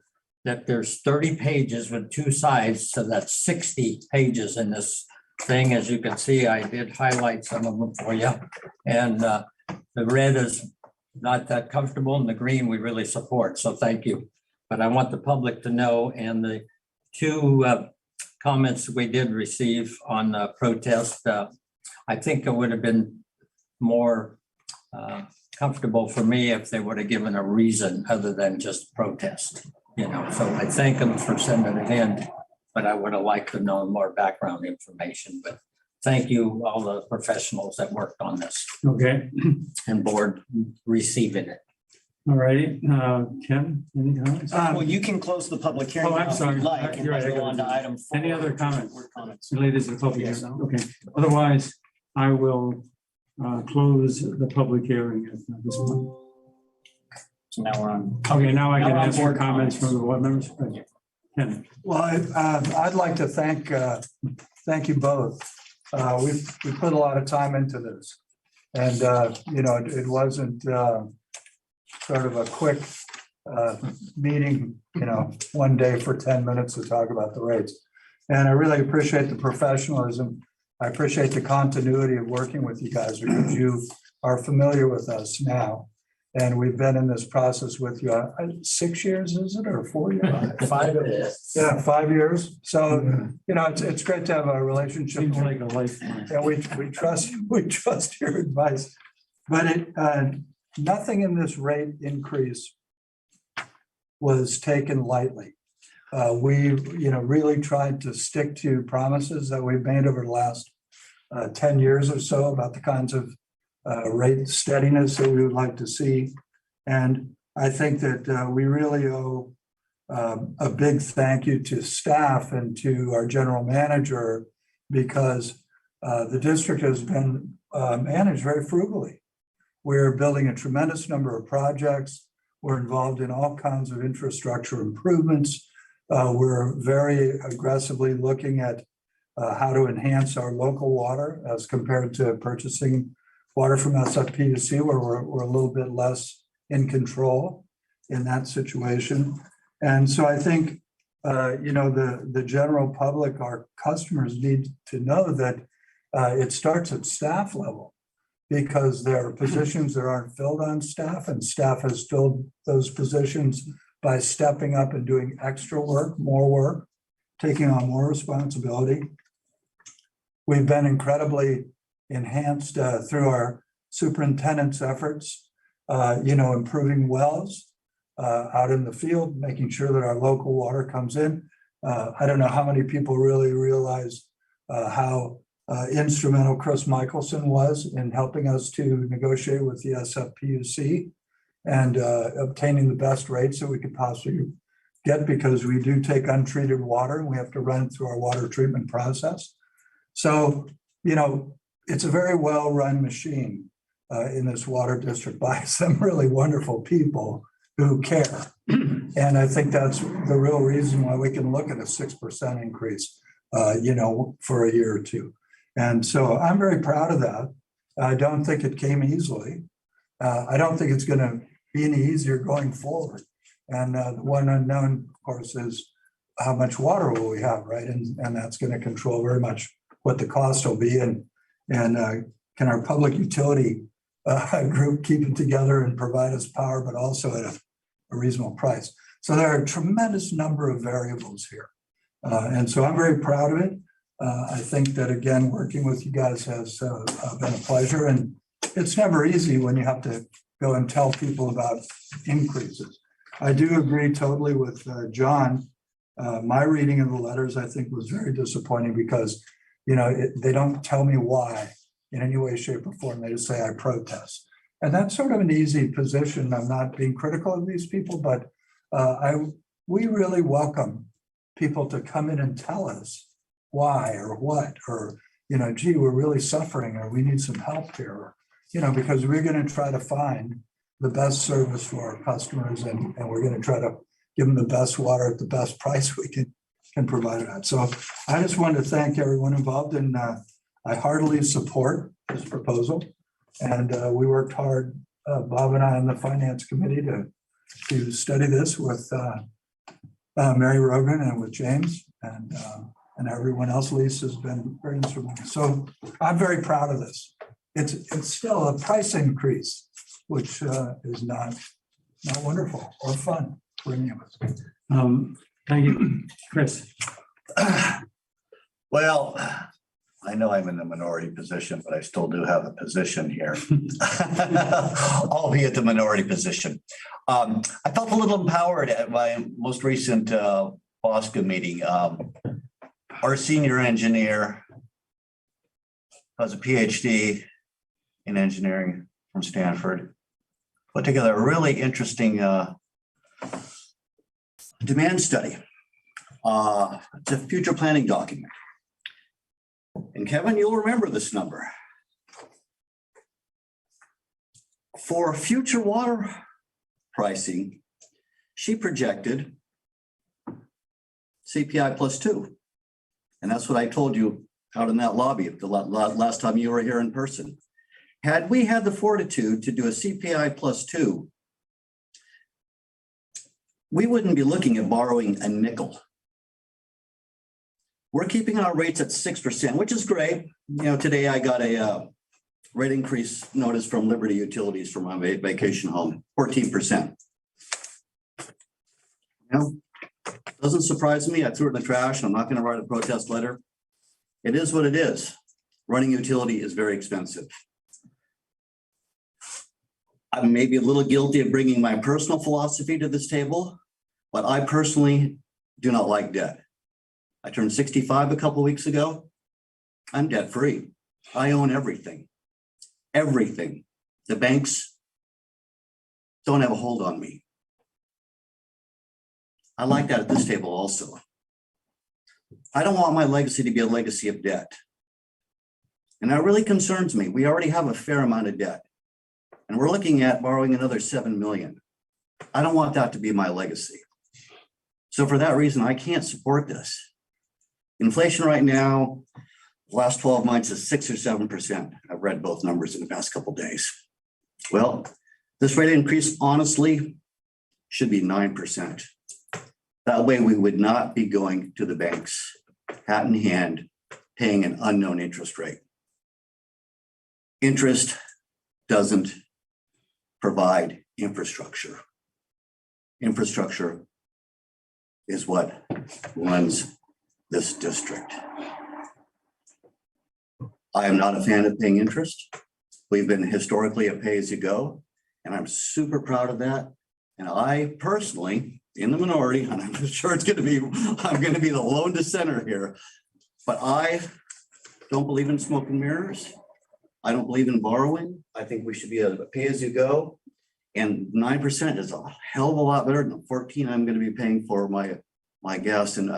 that there's 30 pages with 2 sides, so that's 60 pages in this thing. As you can see, I did highlight some of them for you. And the red is not that comfortable, and the green we really support, so thank you. But I want the public to know, and the 2 comments we did receive on the protest, I think it would have been more comfortable for me if they would have given a reason other than just protest, you know. So I thank them for sending it in, but I would have liked to know more background information. But thank you, all the professionals that worked on this Okay, and board receiving it. all righty. Ken, any comments? Well, you can close the public hearing. Oh, I'm now if sorry. you'd like, and You're then right, I go on to gotta do item 4. Any other comments? Board comments. Related to the public Yes. hearing? Okay, otherwise, I will close the public hearing at this point. So now we're on. Okay, now I can Now on ask for board comments from comments. the board members. Ken, Well, I'd like to thank you both. We put a lot of time into this. And, it wasn't sort of a quick meeting, one day for 10 minutes to talk about the rates. And I really appreciate the professionalism. I appreciate the continuity of working with you guys because you are familiar with us now. And we've been in this process with you, 6 years, is it, or 4 years? 5 years. Yeah, 5 years. So, it's great to have a relationship. seems like a lifetime. And we trust your advice. But nothing in this rate increase was taken lightly. We, really tried to stick to promises that we've made over the last 10 years or so about the kinds of rate steadiness that we would like to see. And I think that we really owe a big thank you to staff and to our general manager, because the district has been managed very frugally. We're building a tremendous number of projects. We're involved in all kinds of infrastructure improvements. We're very aggressively looking at how to enhance our local water as compared to purchasing water from SFPUC, where we're a little bit less in control in that situation. And so I think, the general public, our customers, need to know that it starts at staff level, because there are positions that aren't filled on staff, and staff has filled those positions by stepping up and doing extra work, more work, taking on more responsibility. We've been incredibly enhanced through our superintendent's efforts, improving wells out in the field, making sure that our local water comes in. I don't know how many people really realize how instrumental Chris Michelson was in helping us to negotiate with the SFPUC and obtaining the best rates that we could possibly get, because we do take untreated water and we have to run it through our water treatment process. So, it's a very well-run machine in this water district by some really wonderful people who care. And I think that's the real reason why we can look at a 6% increase, for a year or two. And so I'm very proud of that. I don't think it came easily. I don't think it's going to be any easier going forward. And the one unknown, of course, is how much water will we have, right? And that's going to control very much what the cost will be. And can our public utility group keep it together and provide us power, but also at a reasonable price? So there are a tremendous number of variables here. And so I'm very proud of it. I think that, again, working with you guys has been a pleasure. And it's never easy when you have to go and tell people about increases. I do agree totally with John. My reading of the letters, I think, was very disappointing because, they don't tell me why in any way, shape, or form. They just say, I protest. And that's sort of an easy position. I'm not being critical of these people, but we really welcome people to come in and tell us why or what, or, gee, we're really suffering, or we need some help here, because we're going to try to find the best service for our customers, and we're going to try to give them the best water at the best price we can provide it at. So I just wanted to thank everyone involved, and I heartily support this proposal. And we worked hard, Bob and I, on the finance committee to study this with Mary Rogan and with James and everyone else. Lisa's been very instrumental. So I'm very proud of this. It's still a price increase, which is not wonderful or fun for any of us. Thank you, Chris. Well, I know I'm in the minority position, but I still do have a position here, albeit the minority position. I felt a little empowered at my most recent BOSCA meeting. Our senior engineer has a PhD in engineering from Stanford, put together a really interesting demand study. It's a future planning document. And Kevin, you'll remember this number. For future water pricing, she projected CPI +2. And that's what I told you out in that lobby the last time you were here in person. Had we had the fortitude to do a CPI +2, we wouldn't be looking at borrowing a nickel. We're keeping our rates at 6%, which is great. Today I got a rate increase notice from Liberty Utilities for my vacation home, 14%. Doesn't surprise me. I threw it in the trash. I'm not going to write a protest letter. It is what it is. Running utility is very expensive. I'm maybe a little guilty of bringing my personal philosophy to this table, but I personally do not like debt. I turned 65 a couple of weeks ago. I'm debt free. I own everything. Everything. The banks don't have a hold on me. I like that at this table also. I don't want my legacy to be a legacy of debt. And that really concerns me. We already have a fair amount of debt. And we're looking at borrowing another 7 million. I don't want that to be my legacy. So for that reason, I can't support this. Inflation right now, the last 12 months is 6 or 7%. I've read both numbers in the past couple of days. Well, this rate increase honestly should be 9%. That way we would not be going to the banks hat in hand, paying an unknown interest rate. Interest doesn't provide infrastructure. Infrastructure is what runs this district. I am not a fan of paying interest. We've been historically a pay-as-you-go, and I'm super proud of that. And I personally, in the minority, and I'm sure I'm going to be the lone dissenter here, but I don't believe in smoke and mirrors. I don't believe in borrowing. I think we should be a pay-as-you-go. And 9% is a hell of a lot better than 14 I'm going to be paying for my gas and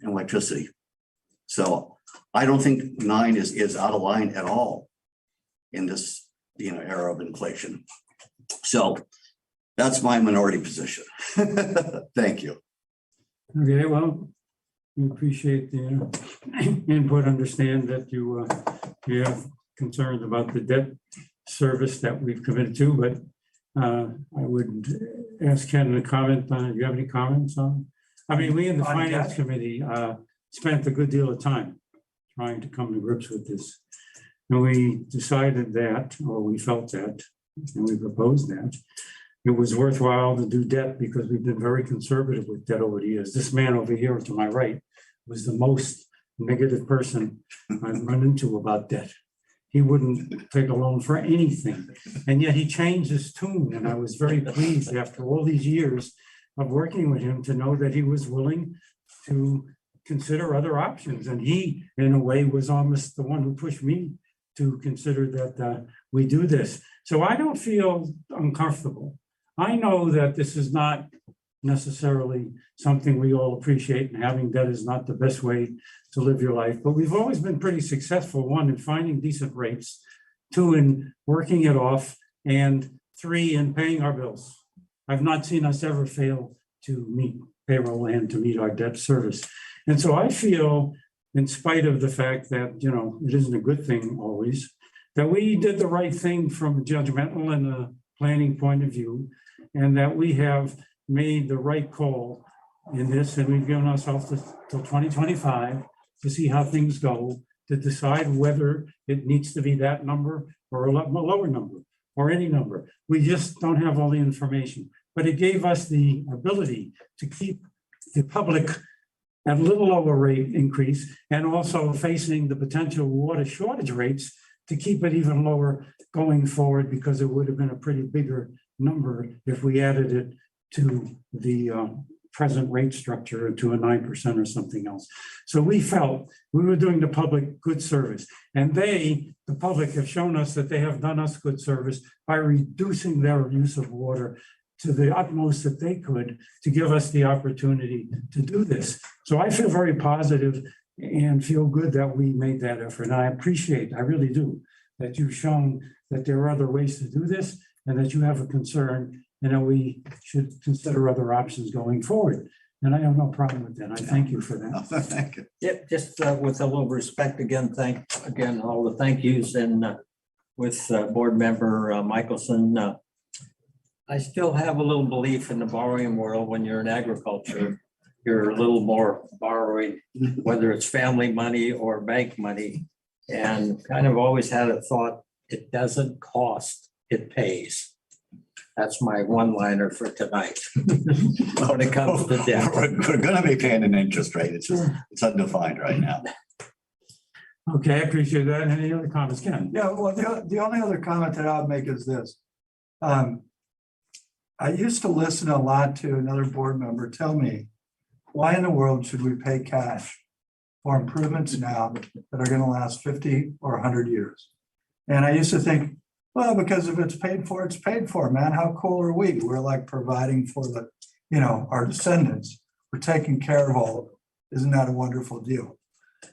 electricity. So I don't think 9 is out of line at all in this era of inflation. So that's my minority position. Thank you. Okay, well, we appreciate the input, understand that you have concerns about the debt service that we've committed to, but I would ask Ken to comment on, do you have any comments on? I mean, we in the Finance Committee spent a good deal of time trying to come to grips with this. And we decided that, or we felt that, and we proposed that, it was worthwhile to do debt because we've been very conservative with debt over the years. This man over here to my right was the most negative person I've run into about debt. He wouldn't take a loan for anything. And yet he changed his tune. And I was very pleased after all these years of working with him to know that he was willing to consider other options. And he, in a way, was almost the one who pushed me to consider that we do this. So I don't feel uncomfortable. I know that this is not necessarily something we all appreciate, and having debt is not the best way to live your life, but we've always been pretty successful, 1, in finding decent rates, 2, in working it off, and 3, in paying our bills. I've not seen us ever fail to meet payroll and to meet our debt service. And so I feel, in spite of the fact that, it isn't a good thing always, that we did the right thing from a judgmental and a planning point of view, and that we have made the right call in this, and we've given ourselves till 2025 to see how things go, to decide whether it needs to be that number or a lower number or any number. We just don't have all the information, but it gave us the ability to keep the public at a little lower rate increase, and also facing the potential water shortage rates to keep it even lower going forward, because it would have been a pretty bigger number if we added it to the present rate structure to a 9% or something else. So we felt we were doing the public good service, and the public have shown us that they have done us good service by reducing their use of water to the utmost that they could to give us the opportunity to do this. So I feel very positive and feel good that we made that effort. And I appreciate, I really do, that you've shown that there are other ways to do this, and that you have a concern, and that we should consider other options going forward. And I have no problem with that. I thank you for that. Thank you. Yep, just with a little respect, again, all the thank yous, and with board member Michelson. I still have a little belief in the borrowing world. When you're in agriculture, you're a little more borrowing, whether it's family money or bank money. And kind of always had a thought, it doesn't cost, it pays. That's my one-liner for tonight. When it comes to debt. We're going to be paying an interest rate. It's just, it's undefined right now. Okay, I appreciate that. Any other comments, Ken? Yeah, well, the only other comment that I'll make is this. I used to listen a lot to another board member tell me, why in the world should we pay cash for improvements now that are going to last 50 or 100 years? And I used to think, well, because if it's paid for, it's paid for, man. How cool are we? We're like providing for our descendants. we're taking care of all of them. Isn't that a wonderful deal?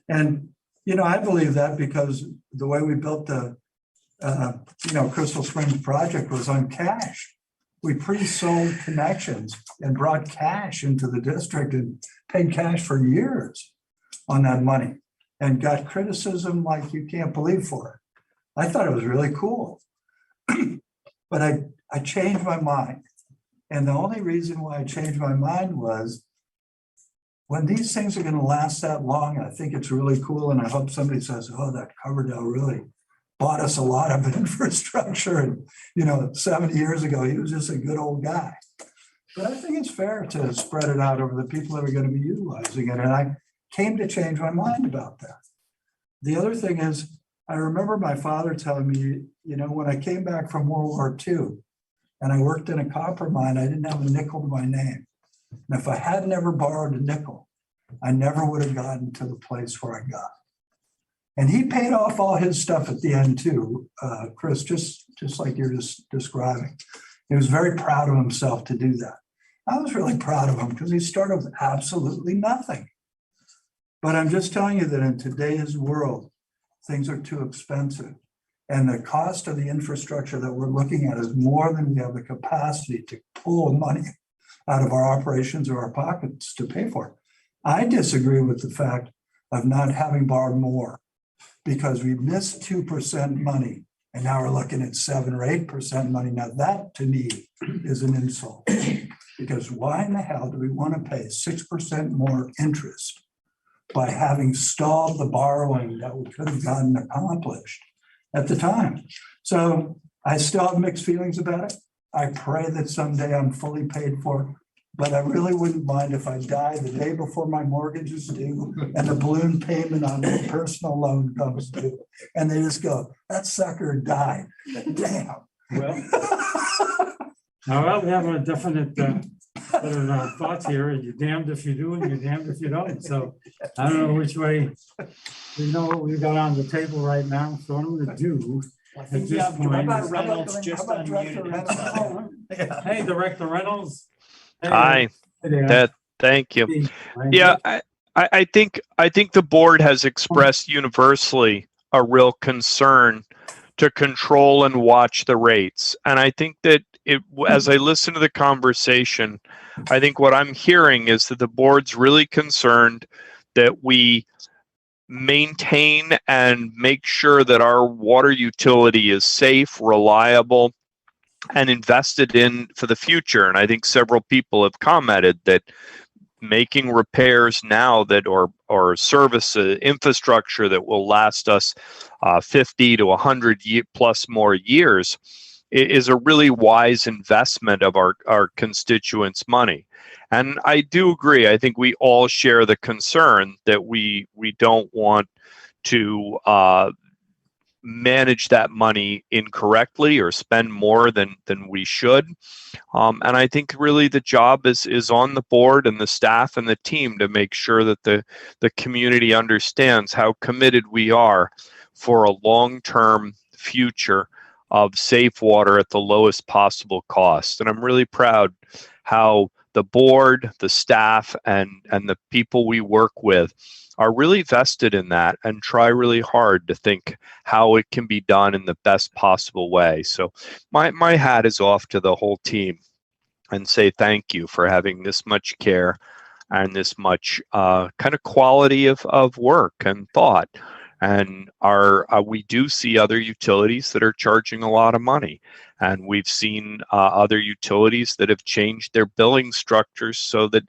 And, you know, I believe that because the way we built the, Crystal Springs project was on cash. We pre-sold connections and brought cash into the district and paid cash for years on that money and got criticism like you can't believe for it. I thought it was really cool. But I changed my mind. And the only reason why I changed my mind was when these things are going to last that long, I think it's really cool. And I hope somebody says, oh, that Coverdale really bought us a lot of infrastructure. And, 70 years ago, he was just a good old guy. But I think it's fair to spread it out over the people that are going to be utilizing it. And I came to change my mind about that. The other thing is, I remember my father telling me, when I came back from World War II and I worked in a copper mine, I didn't have a nickel to my name. And if I had never borrowed a nickel, I never would have gotten to the place where I got. And he paid off all his stuff at the end too, Chris, just like you're just describing. He was very proud of himself to do that. I was really proud of him because he started with absolutely nothing. But I'm just telling you that in today's world, things are too expensive. And the cost of the infrastructure that we're looking at is more than we have the capacity to pull money out of our operations or our pockets to pay for. I disagree with the fact of not having borrowed more because we missed 2% money and now we're looking at 7 or 8% money. Now that to me is an insult because why in the hell do we want to pay 6% more interest by having stalled the borrowing that we could have gotten accomplished at the time? So I still have mixed feelings about it. I pray that someday I'm fully paid for, but I really wouldn't mind if I die the day before my mortgage is due and the balloon payment on my personal loan comes due. And they just go, that sucker died. Damn. Well, we have a definite thoughts here. You're damned if you do and you're damned if you don't. So I don't know which way, we know what we've got on the table right now. So what I'm going to do. I think you have Director Reynolds just unmuted himself. Hey, Director Reynolds. Hey, Hi. hey there. Thank you. Hey, Yeah, I think the board has expressed universally a real concern to control and watch the rates. And I think that as I listen to the conversation, I think what I'm hearing is that the board's really concerned that we maintain and make sure that our water utility is safe, reliable, and invested in for the future. And I think several people have commented that making repairs now that or service infrastructure that will last us 50 to 100 plus more years is a really wise investment of our constituents' money. And I do agree. I think we all share the concern that we don't want to manage that money incorrectly or spend more than we should. And I think really the job is on the board and the staff and the team to make sure that the community understands how committed we are for a long-term future of safe water at the lowest possible cost. And I'm really proud how the board, the staff, and the people we work with are really vested in that and try really hard to think how it can be done in the best possible way. So my hat is off to the whole team and say thank you for having this much care and this much kind of quality of work and thought. And we do see other utilities that are charging a lot of money. And we've seen other utilities that have changed their billing structures so that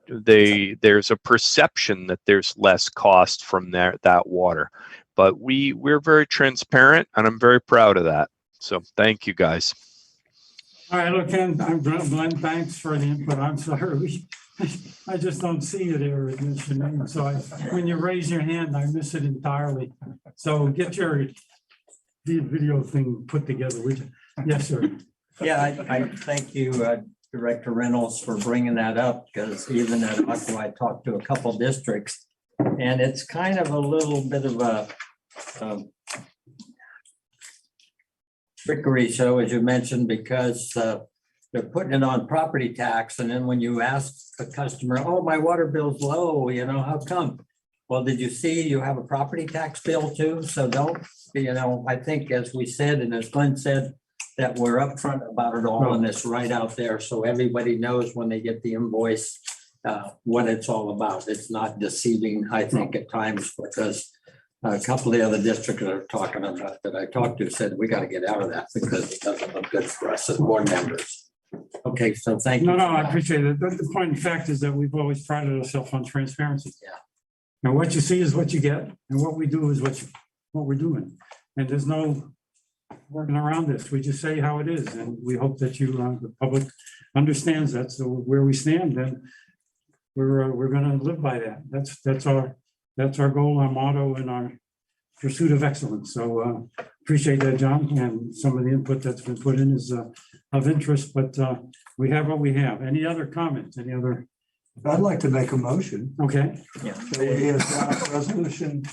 there's a perception that there's less cost from that water. But we're very transparent, and I'm very proud of that. So thank you, guys. All right, look, Ken, I'm Glenn. Thanks for the input. I'm sorry. I just don't see it here in your name. So when you raise your hand, I miss it entirely. So get your video thing put together, would you? Yes, sir. Yeah, I thank you, Director Reynolds, for bringing that up, because even at Aqua, I talked to a couple districts, and it's kind of a little bit of a trickery show, as you mentioned, because they're putting it on property tax, and then when you ask the customer, oh, my water bill's low, how come? Well, did you see you have a property tax bill too? So don't, I think as we said, and as Glenn said, that we're upfront about it all, and it's right out there, so everybody knows when they get the invoice, what it's all about. It's not deceiving, I think, at times, because a couple of the other districts that are talking about, that I talked to, said, we got to get out of that because it doesn't look good for us as board members. Okay, so thank you. No, I appreciate it. But the point of fact is that we've always prided ourselves on transparency. Yeah. And what you see is what you get, and what we do is what we're doing. And there's no working around this. We just say how it is, and we hope that the public understands that. So where we stand, then we're going to live by that. That's our goal, our motto, and our pursuit of excellence. So appreciate that, John, and some of the input that's been put in is of interest. But we have what we have. Any other comments? Any other? I'd like to make a motion. Okay. Yeah. So we adopt resolution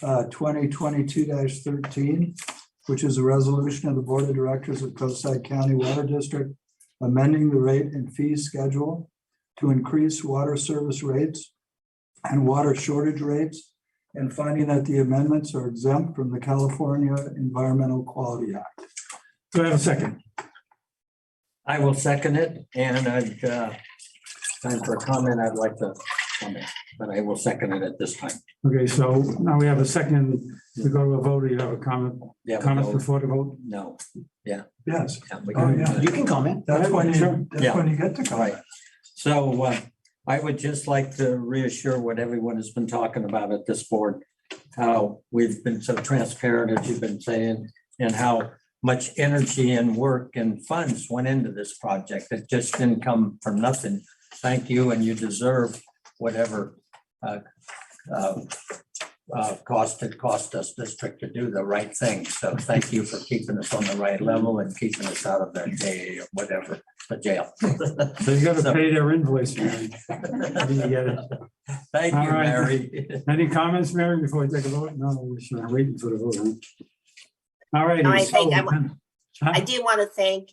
2022-13, which is a resolution of the Board of Directors of Coastside County Water District, amending the rate and fee schedule to increase water service rates and water shortage rates, and finding that the amendments are exempt from the California Environmental Quality Act. Do I have a second? I will second it, and time for a comment, I'd like to comment, but I will second it at this time. Okay, so now we have a second. We go to a vote. Do you have a comment? Yeah, we Comments go- before the vote? No. Yes, Yeah, we Oh, can- yeah. You can comment. that's when Sure. you, Yeah. that's when you get to comment. Right. So I would just like to reassure what everyone has been talking about at this board, how we've been so transparent, as you've been saying, and how much energy and work and funds went into this project. It just didn't come from nothing. Thank you, and you deserve whatever cost it cost us district to do the right thing. So thank you for keeping us on the right level and keeping us out of that jail, whatever, the jail. So you got to pay their invoice, Mary. You get it. Thank All you, right. Mary. Any comments, Mary, before we take a vote? No, we're sure waiting for the vote. Huh? All right. No, I do want to thank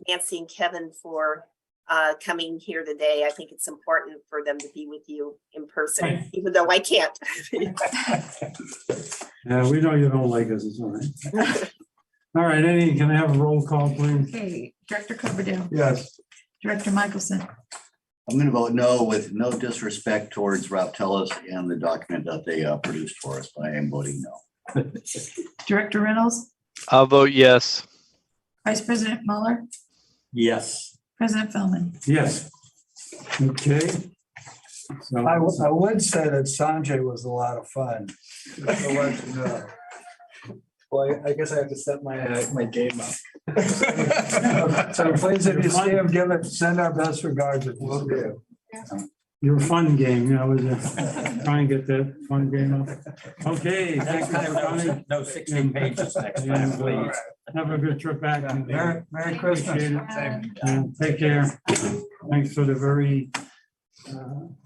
Nancy and Kevin for coming here today. I think it's important for them to be with you in person, Right. even though I can't. Yeah, we know you don't like us. It's all right. All right, can I have a roll call, please? Okay, Director Coverdale, Yes, Director Michelson, I'm going to vote no, with no disrespect towards Raptelis and the document that they produced for us, but I am voting no. Director Reynolds, I'll vote yes. Vice President Mueller, Yes. President Feldman. Yes. Okay. So, I would say that Sanjay was a lot of fun. Just to let you know. Well, I guess I have to set my game up. So please, if you see him, send our best regards if you see him. your fun game, try and get that fun game up. Okay. Next thank you for time, coming. no 16 pages next time, please. Have a good trip back. Merry Christmas. Appreciate it. And take care. Thanks for the very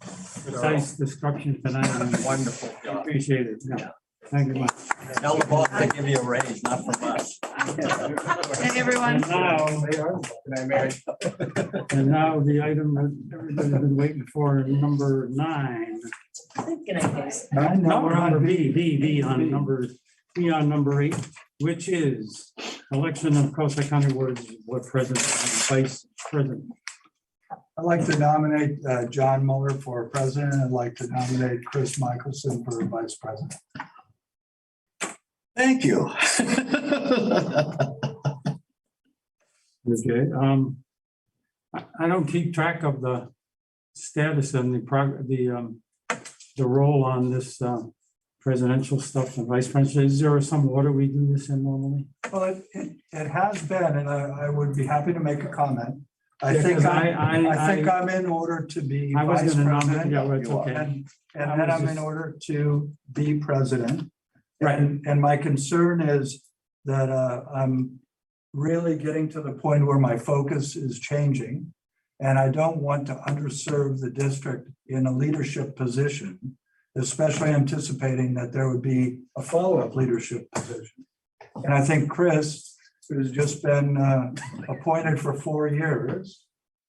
precise description tonight. Wonderful job. Appreciate it. Yeah. Thank you much. Tell the boss to give you a raise, not from us. Hey, everyone. And now the item that everybody's been waiting for, number 9. No, we're on B on number 8, which is election of Coastside County Board President and Vice President. I'd like to nominate John Mueller for president. I'd like to nominate Chris Michelson for vice president. Thank you. Okay, I don't keep track of the status and the role on this presidential stuff and vice president. Is there some order we do this in normally? Well, it has been, and I would be happy to make a comment. I Yeah, think 'cause I'm in order to be I was vice gonna nominate, president. yeah, it's okay. And I then was I'm in just- order to be president. Right. And my concern is that I'm really getting to the point where my focus is changing. And I don't want to underserve the district in a leadership position, especially anticipating that there would be a follow-up leadership position. And I think Chris who's just been appointed for 4 years,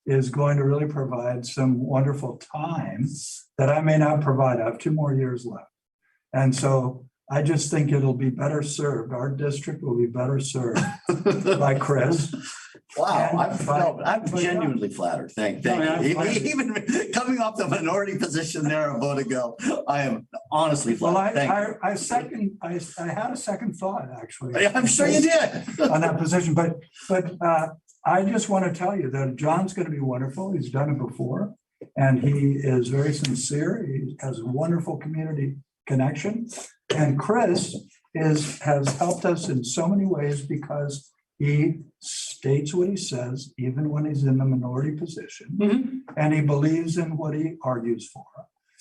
is going to really provide some wonderful time that I may not provide. I have 2 more years left. And so I just think it'll be better served. Our district will be better served by Chris. Wow, I'm genuinely flattered. Thank you. Even coming off the minority position there a vote ago, I am honestly Well, flattered. Thank I had a second thought, actually. you. I'm sure you did. On that position, but I just want to tell you that John's going to be wonderful. He's done it before. And he is very sincere. He has a wonderful community connection. And Chris has helped us in so many ways because he states what he says, even when he's in the minority position. And he believes in what he argues for.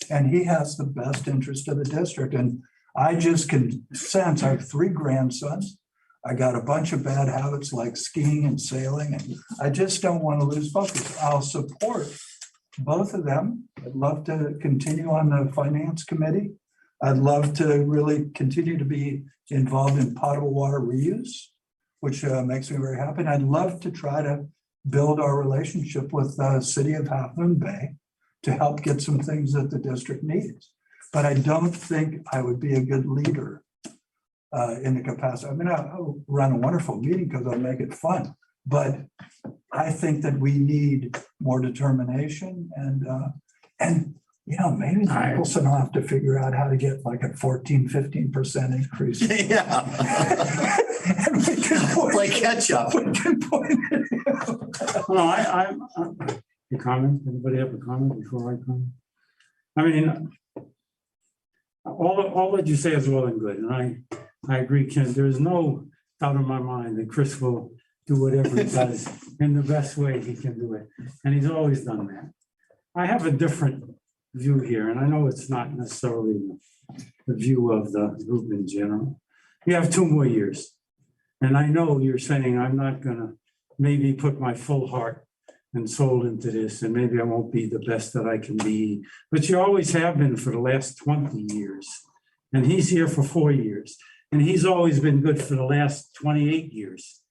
And he has the best interest of the district. And I just can sense, I have 3 grandsons. I got a bunch of bad habits like skiing and sailing, and I just don't want to lose focus. I'll support both of them. I'd love to continue on the finance committee. I'd love to really continue to be involved in potable water reuse, which makes me very happy. And I'd love to try to build our relationship with the city of Half Moon Bay to help get some things that the district needs. But I don't think I would be a good leader in the capacity. I mean, I'll run a wonderful meeting because I'll make it fun. But I think that we need more determination and you know, maybe Nicholson will have to figure out how to get like a 15% increase. Yeah. And we can Like ketchup. we can point it out. No, a comment, anybody have a comment before I comment? I mean, all that you say is well and good, and I agree, Ken, there's no doubt in my mind that Chris will do whatever he does in the best way he can do it, and he's always done that. I have a different view here, and I know it's not necessarily the view of the group in general. You have 2 more years, and I know you're saying I'm not gonna maybe put my full heart and soul into this, and maybe I won't be the best that I can be, but you always have been for the last 20 years. And he's here for 4 years, and he's always been good for the last 28 years.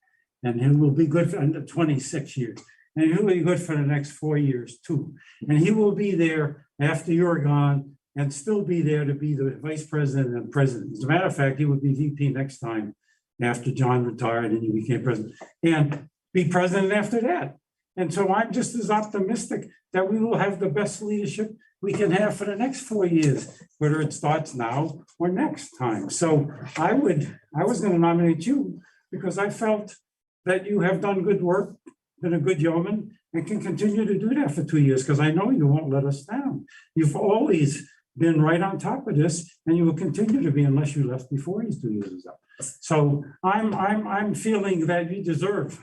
And he will be good for 26 years, and he'll be good for the next 4 years too. And he will be there after you're gone and still be there to be the vice president and president. As a matter of fact, he would be VP next time after John retired and he became president, and be president after that. And so I'm just as optimistic that we will have the best leadership we can have for the next 4 years, whether it starts now or next time. So I was going to nominate you because I felt that you have done good work, been a good yeoman, and can continue to do that for 2 years, because I know you won't let us down. You've always been right on top of this, and you will continue to be unless you left before these 2 years is up. So I'm feeling that you deserve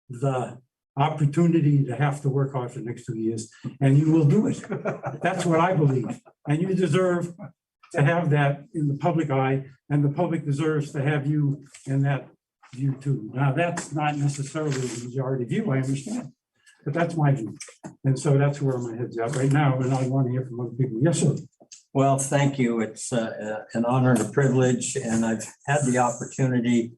the opportunity to have to work hard for the next 2 years, and you will do it. That's what I believe. And you deserve to have that in the public eye, and the public deserves to have you in that view too. Now, that's not necessarily the majority view, I understand, but that's my view. And so that's where my head's at right now, and I want to hear from other people. Yes, sir. Well, thank you. It's an honor and a privilege, and I've had the opportunity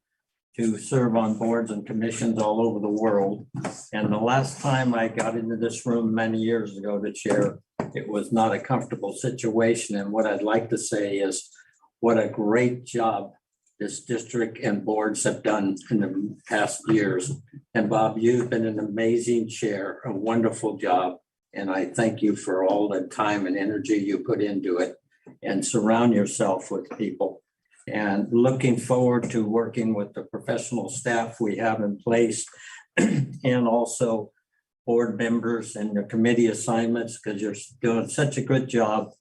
to serve on boards and commissions all over the world. And the last time I got into this room many years ago to chair, it was not a comfortable situation. And what I'd like to say is what a great job this district and boards have done in the past years. And Bob, you've been an amazing chair, a wonderful job. And I thank you for all the time and energy you put into it, and surround yourself with people. And looking forward to working with the professional staff we have in place and also board members and the committee assignments, because you're doing such a good job.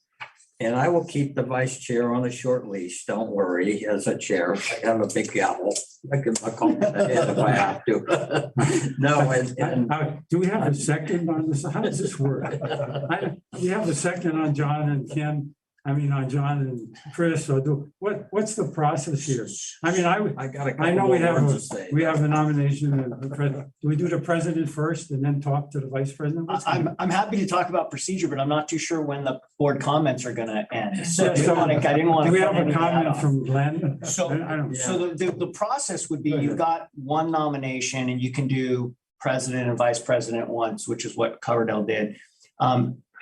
And I will keep the vice chair on a short leash. Don't worry, as a chair. I have a big gavel. I can call it the head if I have to. No, and Do we have a second on this? How does this work? We have a second on John and Ken. on John and Chris, or what's the process here? I mean, I got a I couple know we more have, words to say. we have a nomination. Do we do the president first and then talk to the vice president? What's going on? I'm happy to talk about procedure, but I'm not too sure when the board comments are gonna end. So I Yeah, so didn't want Do to. we have a comment from Glenn? So, I don't. so the process would be, Go ahead. you've got one nomination and you can do president and vice president once, which is what Coverdell did.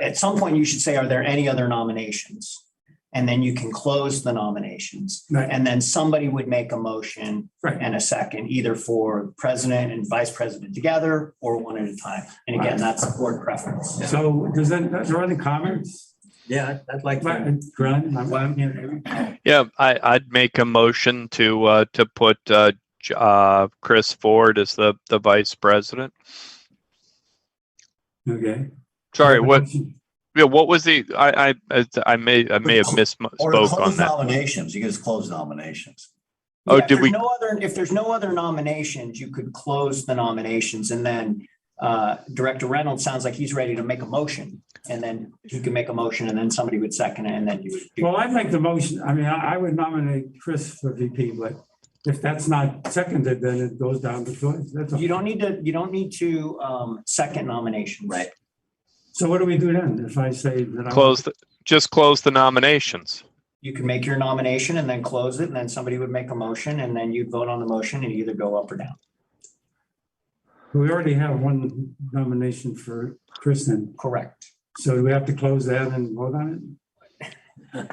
At some point, you should say, are there any other nominations? And then you can close the nominations. Right. And then somebody would make a motion Right. and a second, either for president and vice president together or one at a time. And again, that's board preference. So are there any comments? Yeah, I'd like to. Glenn? Yeah, I'd make a motion to put Chris Ford as the vice president. Okay. Sorry, what? Yeah, what was the? I may have Or misspoke close on that. nominations. You can just close nominations. Oh, Yeah, did we? If there's no other nominations, you could close the nominations and then Director Reynolds sounds like he's ready to make a motion. And then he can make a motion and then somebody would second it and then you would. Well, I'd make the motion. I would nominate Chris for VP, but if that's not seconded, then it goes down to choice. That's all. You don't need to second nomination. Right. So what do we do then if I say that? Just close the nominations. You can make your nomination and then close it and then somebody would make a motion and then you'd vote on the motion and either go up or down. We already have one nomination for Kristen. Correct. So do we have to close that and vote on it?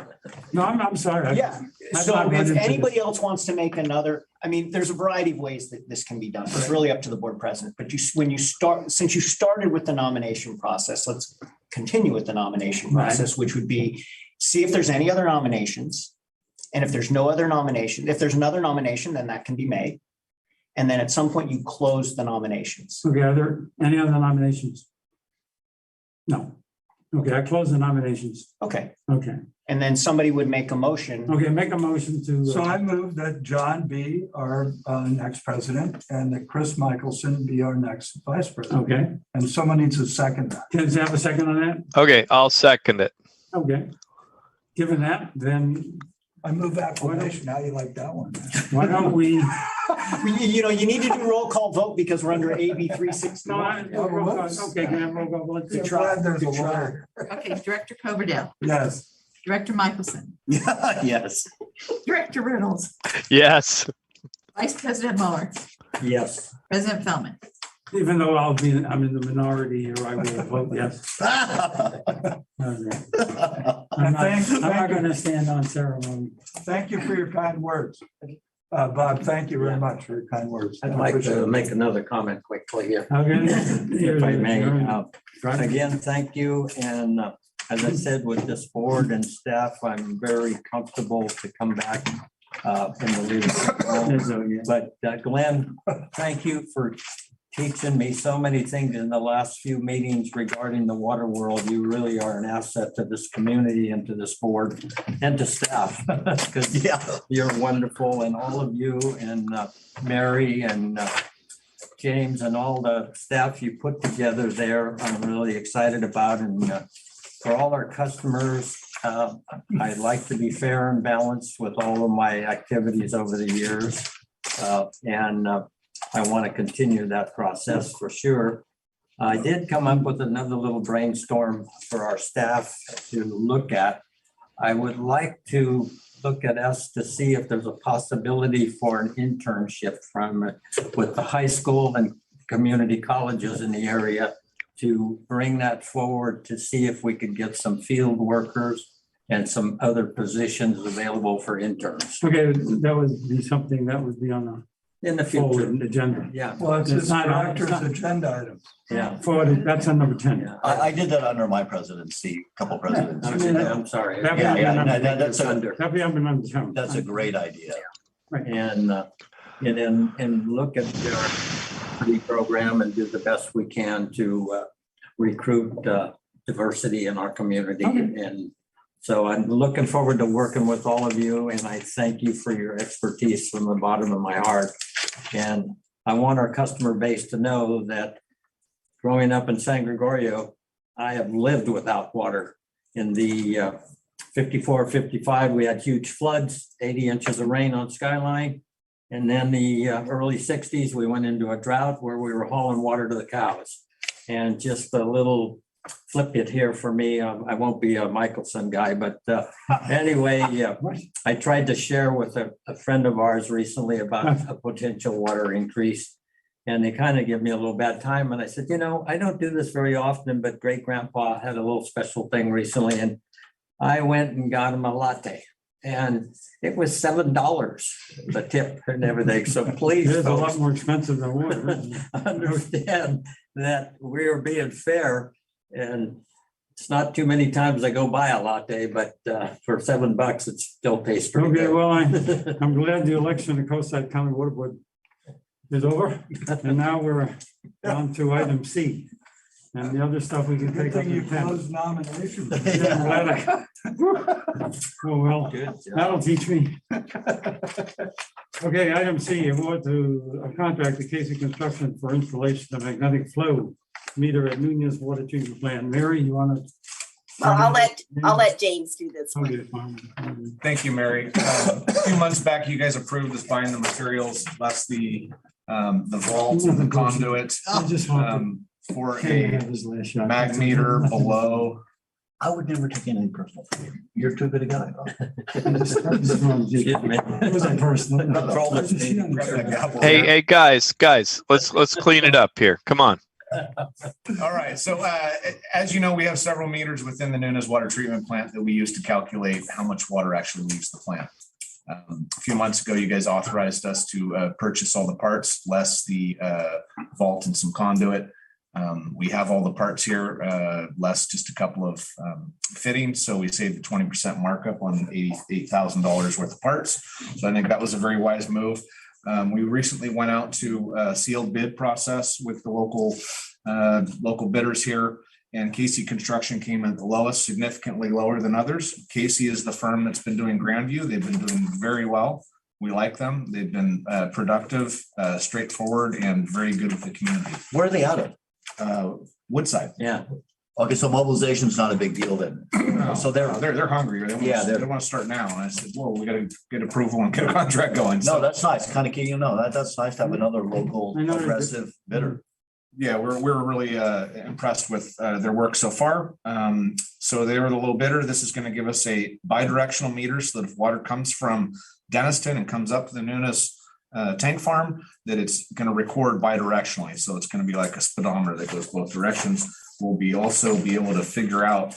No, I'm sorry. Yeah. I've So not run if into anybody this. else wants to make another, there's a variety of ways that this can be done. It's really up to the board president. But since you started with the nomination process, let's continue with the nomination Right. process, which would be see if there's any other nominations. And if there's no other nomination, if there's another nomination, then that can be made. And then at some point you close the nominations. Okay, are there any other nominations? No. Okay, I close the nominations. Okay. Okay, And then somebody would make a motion. okay, make a motion to. So I move that John be our next president and that Chris Michelson be our next vice president. Okay, And someone needs to second that. can you have a second on that? Okay, I'll second it. Okay. Given that, then I move acclamation. How you like that one? why don't we? You need to do roll call vote because we're under AB 360. No, okay, can I have roll call? Let's Good try. try. There's a Good try. lawyer. Okay, Director Coverdale, Yes. Director Michelson, Yes. Director Reynolds, Yes. Vice President Mueller, Yes. President Feldman. Even though I'm in the minority here, I will vote yes. Okay. I'm not gonna stand on ceremony. Thank you for your kind words. Bob, thank you very much for your kind words. I'd like to make another comment quickly here, Okay. if I may. Right. Again, thank you. And as I said, with this board and staff, I'm very comfortable to come back in the leadership role. But Glenn, thank you for teaching me so many things in the last few meetings regarding the water world. You really are an asset to this community and to this board and to staff. Because you're wonderful, and all of you and Mary and James and all the staff you put together there, I'm really excited about. And for all our customers, I like to be fair and balanced with all of my activities over the years. And I want to continue that process for sure. I did come up with another little brainstorm for our staff to look at. I would like to look at us to see if there's a possibility for an internship with the high school and community colleges in the area to bring that forward to see if we could get some field workers and some other positions available for interns Okay, that would be something that would be on in the the forward future. agenda. Yeah, Well, it's It's this not- director's it's not- agenda item. yeah. Forward, that's on number 10. Yeah. I did that under my presidency, a couple presidents. I mean, I'm sorry. That- That'd be under number 10. That's a great idea. And look at our community program and do the best we can to recruit diversity in our community. Okay. And so I'm looking forward to working with all of you, and I thank you for your expertise from the bottom of my heart. And I want our customer base to know that growing up in San Gregorio, I have lived without water in the 54, 55, we had huge floods, 80 inches of rain on Skyline. And then the early 60s, we went into a drought where we were hauling water to the cows. And just a little flip it here for me. I won't be a Michelson guy, but anyway, I tried to share with a friend of ours recently about a potential water increase. And they kind of give me a little bad time. And I said, I don't do this very often, but great grandpa had a little special thing recently. And I went and got him a latte. And it was $7, the tip and everything. So please, It's a lot folks, more expensive than water. isn't it? understand that we're being fair. And it's not too many times I go buy a latte, but for $7, it still tastes pretty Okay, good. well, I'm glad the election of Coastside County Water Board is over. And now we're on to item C. And the other stuff we can Good take up thing you in 10. closed nominations. Yeah, I'm glad Oh, well, that'll teach me. Okay, item C, award to a contract to Casey Construction for installation of magnetic flow meter at Nunez Water Treatment Plant. Mary, you want to? Well, I'll let James do this one. Okay, fine. Thank you, Mary. A few months back, you guys approved us buying the materials, plus the vault and the conduit I just want for to a have his last shot. mag meter below. I would never take anything personal from you. You're too good a guy. Excuse me. It wasn't personal. Control this meeting. Grab that gavel Hey, there. hey, guys, let's clean it up here. Come on. All right, so as you know, we have several meters within the Nunez water treatment plant that we use to calculate how much water actually leaves the plant. A few months ago, you guys authorized us to purchase all the parts, less the vault and some conduit. We have all the parts here, less just a couple of fittings, so we saved the 20% markup on $88,000 worth of parts. So I think that was a very wise move. We recently went out to a sealed bid process with the local bidders here, and Casey Construction came in the lowest, significantly lower than others. Casey is the firm that's been doing Grandview. They've been doing very well. We like them. They've been productive, straightforward, and very good with the community. Where are they out of? Woodside. Yeah. Okay, so mobilization's not a big deal then. So they're, They're hungry. Yeah, They want to start now. And I said, well, we got to get approval and get a contract going. no, So, that's nice. Kind of key, that's nice to have another local I know. aggressive bidder. yeah, we're really impressed with their work so far. So they were the low bidder. This is going to give us a bidirectional meter so that if water comes from Denniston and comes up to the Nunez tank farm, that it's going to record bidirectionally. So it's going to be like a speedometer that goes both directions. We'll also be able to figure out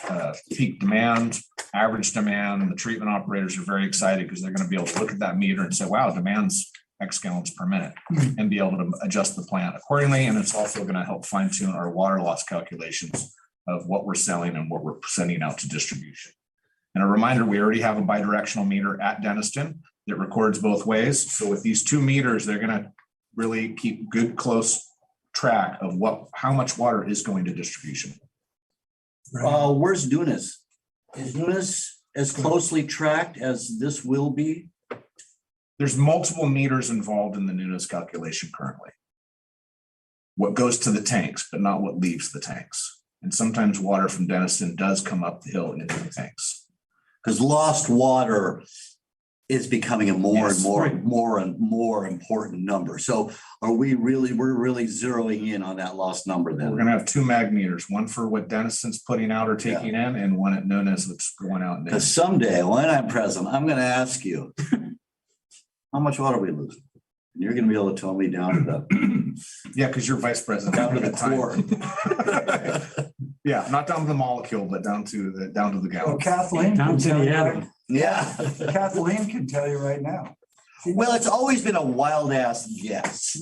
peak demand, average demand. The treatment operators are very excited because they're going to be able to look at that meter and say, wow, demand's X gallons per minute, and be able to adjust the plant accordingly. And it's also going to help fine tune our water loss calculations of what we're selling and what we're sending out to distribution. And a reminder, we already have a bidirectional meter at Denniston that records both ways. So with these two meters, they're going to really keep good, close track of how much water is going to distribution. Where's Nunez? Is Nunez as closely tracked as this will be? There's multiple meters involved in the Nunez calculation currently. What goes to the tanks, but not what leaves the tanks. And sometimes water from Denniston does come up the hill into the tanks. Because lost water is becoming a more Yes, and more important number. So we're really zeroing in on that lost number We're then. gonna have two mag meters, one for what Denniston's putting out or taking in, and one at Nunez that's going out. Because someday when I'm president, I'm gonna ask you, how much water are we losing? And you're gonna be able to tell me down to the Yeah, because you're vice president. down to at the time. core. Yeah, not down to the molecule, but down to the Well, gallon. Kathleen Down can to tell the you atom. right- Yeah. Kathleen can tell you right now. Well, it's always been a wild ass guess.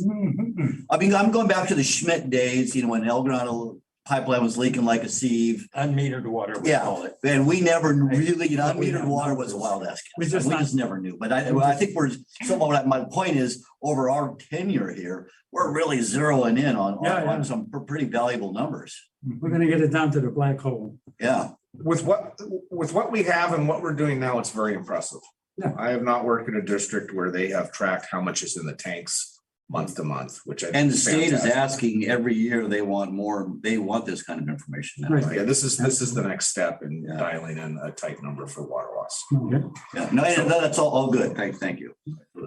I mean, I'm going back to the Schmidt days, when El Dorado pipeline was leaking like a sieve. Unmetered water, we Yeah, call it. and we never really, unmetered water was a wild ass We guess. just We not- just never knew. But I think my point is, over our tenure here, we're really zeroing in on some pretty valuable numbers. We're gonna get it down to the black hole. Yeah. With what we have and what we're doing now, it's very impressive. Yeah. I have not worked in a district where they have tracked how much is in the tanks month to month, which I. think And the state is fantastic. asking every year, they want more, they want this kind of information now, Right. right? Yeah, this is the next step in Yeah. dialing in a tight number for water loss. Okay. Yeah, no, that's all good. Thank you.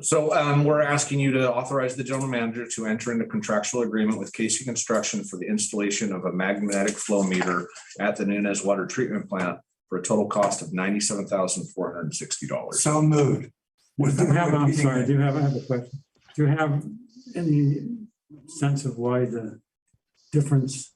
So we're asking you to authorize the general manager to enter into contractual agreement with Casey Construction for the installation of a magnetic flow meter at the Nunez Water Treatment Plant for a total cost of $97,460. So moved. Do you have, I'm sorry, I have a question. Do you have any sense of why the difference,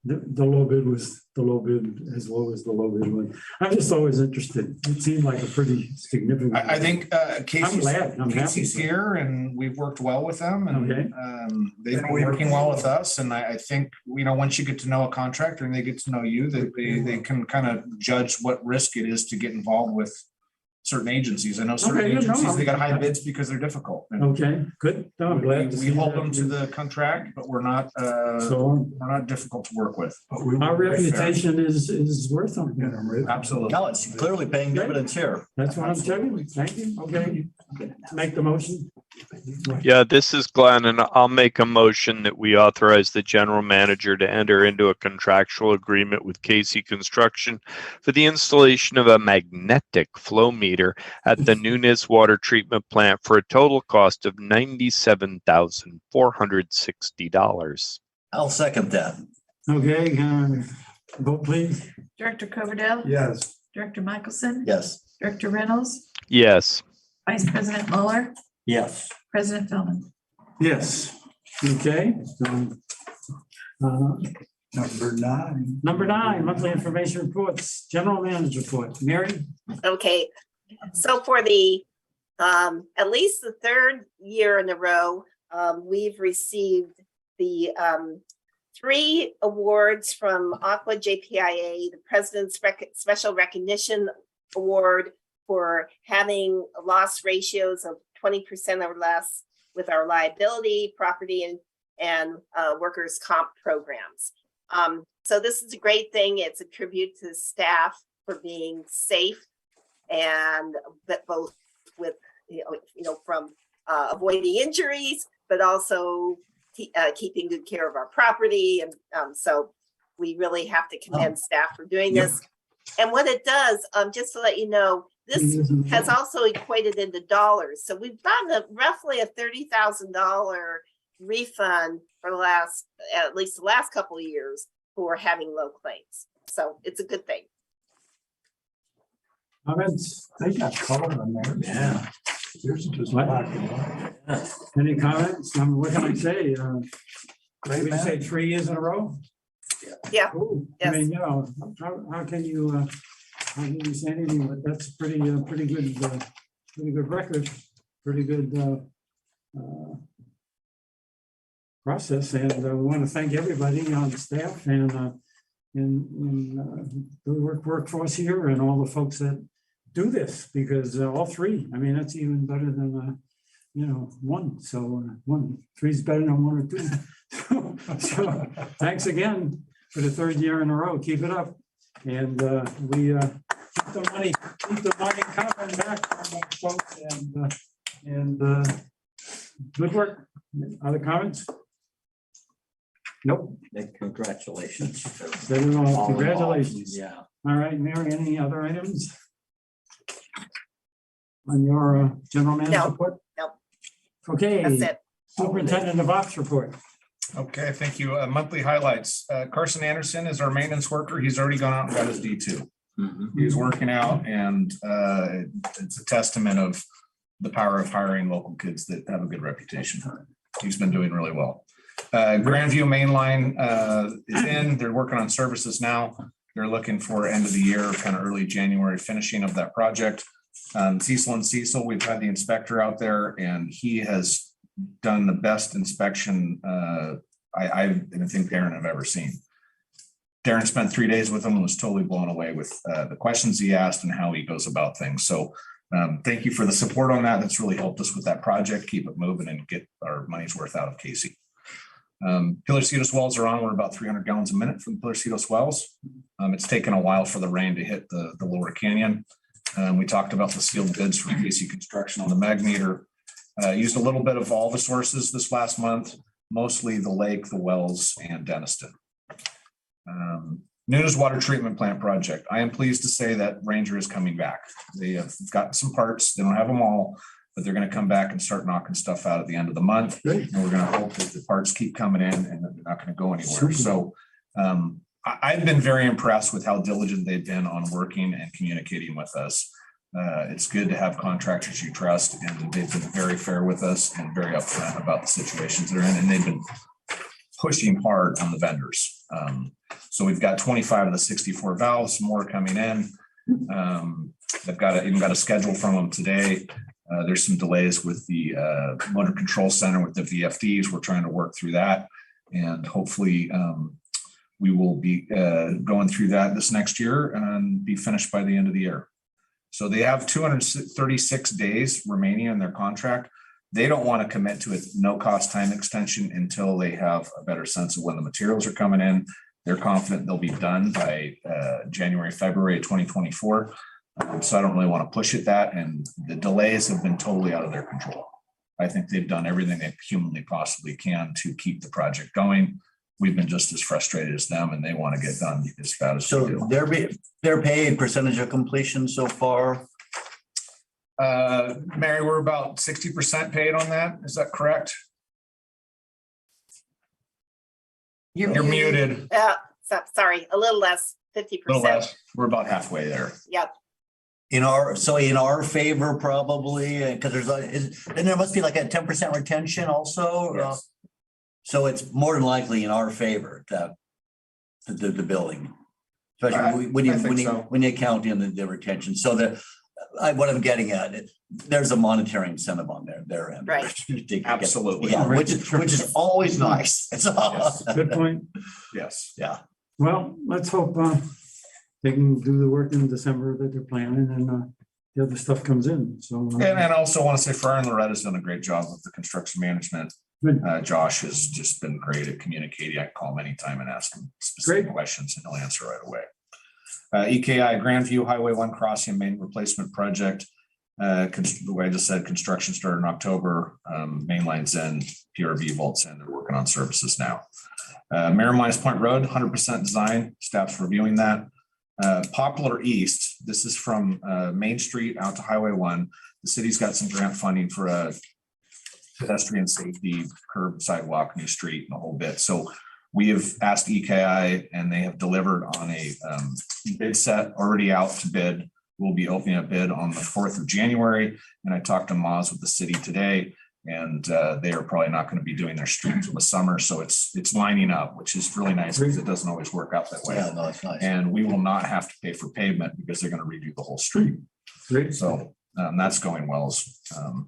the low bid was the low bid as low as the low bid was? I'm just always interested. It seemed like a pretty significant. I think I'm glad, I'm happy. Casey's here and we've worked well with them and Okay. they've been working well with us. And I think, once you get to know a contractor and they get to know you, they can kind of judge what risk it is to get involved with certain agencies. I know certain Okay, yeah, no, agencies, they got high I'm- bids because they're difficult. And Okay, good. No, I'm glad to we see hold that. them to the contract, but we're not So difficult to work with. our reputation is worth something. Absolutely. No, it's clearly paying dividends here. That's what I'm telling you. Thank you. Okay. Make the motion. Yeah, this is Glenn, and I'll make a motion that we authorize the general manager to enter into a contractual agreement with Casey Construction for the installation of a magnetic flow meter at the Nunez Water Treatment Plant for a total cost of $97,460. I'll second that. Okay, vote please. Director Coverdale? Yes. Director Michelson? Yes. Director Reynolds? Yes. Vice President Mueller? Yes. President Philman? Yes. Okay. So, Number 9. monthly information reports, general manager report. Mary? Okay, so for the, at least the third year in a row, we've received the 3 awards from Aqua JPIA, the President's Special Recognition Award for having loss ratios of 20% or less with our liability, property, and workers' comp programs. So this is a great thing. It's a tribute to staff for being safe and both with, from avoiding injuries, but also keeping good care of our property. And so we really have to commend staff for doing this. And what it does, just to let you know, this has also equated into dollars. So we've gotten roughly a $30,000 refund for at least the last couple of years for having low claims. So it's a good thing. Comments? They got color on there. Yeah. Yours is just What? black and white. Any comments? What can I say? Great Would you say man. 3 years in a row? Yeah. Ooh, I mean, how can you say anything, but that's pretty good record, pretty good process. And we want to thank everybody on the staff and the workforce here and all the folks that do this, because all 3, I mean, that's even better than 1. So 3 is better than 1 or 2. So thanks again for the 3rd year in a row. Keep it up. And we keep the money coming back from folks and good work. Other comments? Nope. Congratulations. Say it all. Congratulations. Yeah. All right, Mary, any other items on your general manager No, report? no. Okay. That's it. Superintendent of Ops report. Okay, thank you. Monthly highlights. Carson Anderson is our maintenance worker. He's already gone out and got his D2. He's working out and it's a testament of the power of hiring local kids that have a good reputation. He's been doing really well. Grandview Mainline is in. They're working on services now. They're looking for end of the year, kind of early January finishing of that project. Cecil and Cecil, we've had the inspector out there and he has done the best inspection I think Darren have ever seen. Darren spent 3 days with him and was totally blown away with the questions he asked and how he goes about things. So thank you for the support on that. That's really helped us with that project, keep it moving and get our money's worth out of Casey. Pillarcitos wells are on. We're about 300 gallons a minute from Pillarcitos wells. It's taken a while for the rain to hit the lower canyon. We talked about the sealed bids from Casey Construction on the mag meter. Used a little bit of all the sources this last month, mostly the lake, the wells, and Denniston. News water treatment plant project. I am pleased to say that Ranger is coming back. They have got some parts. They don't have them all, but they're going to come back and start knocking stuff out at the end of the month. Great. And we're going to hope that the parts keep coming in and that they're not going to go anywhere. Super. So I've been very impressed with how diligent they've been on working and communicating with us. It's good to have contractors you trust, and they've been very fair with us and very upfront about the situations they're in, and they've been pushing hard on the vendors. So we've got 25 of the 64 valves, more coming in. They've even got a schedule from them today. There's some delays with the motor control center with the VFDs. We're trying to work through that, and hopefully we will be going through that this next year and be finished by the end of the year. So they have 236 days remaining in their contract. They don't want to commit to a no-cost time extension until they have a better sense of when the materials are coming in. They're confident they'll be done by January, February of 2024. So I don't really want to push it that, and the delays have been totally out of their control. I think they've done everything they humanly possibly can to keep the project going. We've been just as frustrated as them, and they want to get done as bad as we do. So they're paid percentage of completion so far. Mary, we're about 60% paid on that. Is that correct? You're muted. Sorry, a little less, 50%. A little less. We're about halfway there. Yep. In our favor, probably, because and there must be like a 10% retention also. Yes. So it's more than likely in our favor to the billing, especially when you count in the retention. So what I'm getting at, there's a monetary incentive on their end. Right. Absolutely. Yeah, which is always nice. It's Yes. Good point. Yes. Yeah. Well, let's hope they can do the work in December that they're planning, and the other stuff comes in. So And I also want to say Fern Loretta's done a great job with the construction management. Good. Josh has just been great at communicating. I can call him anytime and ask him specific questions, and he'll answer right away. EKI Grandview Highway 1 crossing main replacement project. The way I just said, construction started in October. Main line's in, PRV vaults in. They're working on services now. Marymines Point Road, 100% design. Staff's reviewing that. Poplar East. This is from Main Street out to Highway 1. The city's got some grant funding for a pedestrian safety, curb, sidewalk, new street, and a whole bit. So we have asked EKI, and they have delivered on a bid set already out to bid. We'll be opening a bid on the 4th of January. And I talked to Moz with the city today, and they are probably not going to be doing their street until the summer. So it's lining up, which is really nice because it doesn't always work out that way. Yeah, no, it's nice. And we will not have to pay for pavement because they're going to redo the whole street. great. So that's going well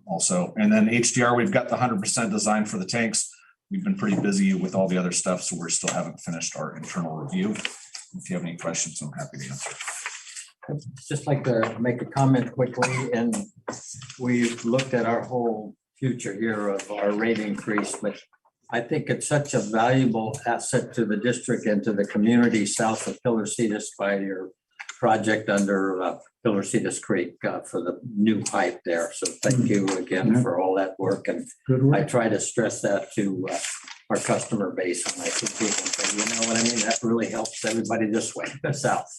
also. And then HDR, we've got the 100% design for the tanks. We've been pretty busy with all the other stuff, so we're still haven't finished our internal review. If you have any questions, I'm happy to answer. Just like to make a comment quickly, and we've looked at our whole future here of our rate increase, but I think it's such a valuable asset to the district and to the community south of Pillar Cetus by your project under Pillar Cetus Creek for the new pipe there. So thank you again for all that work. And Good I work. try to stress that to our customer base. And I think people say, you know what I mean? That really helps everybody this way, south.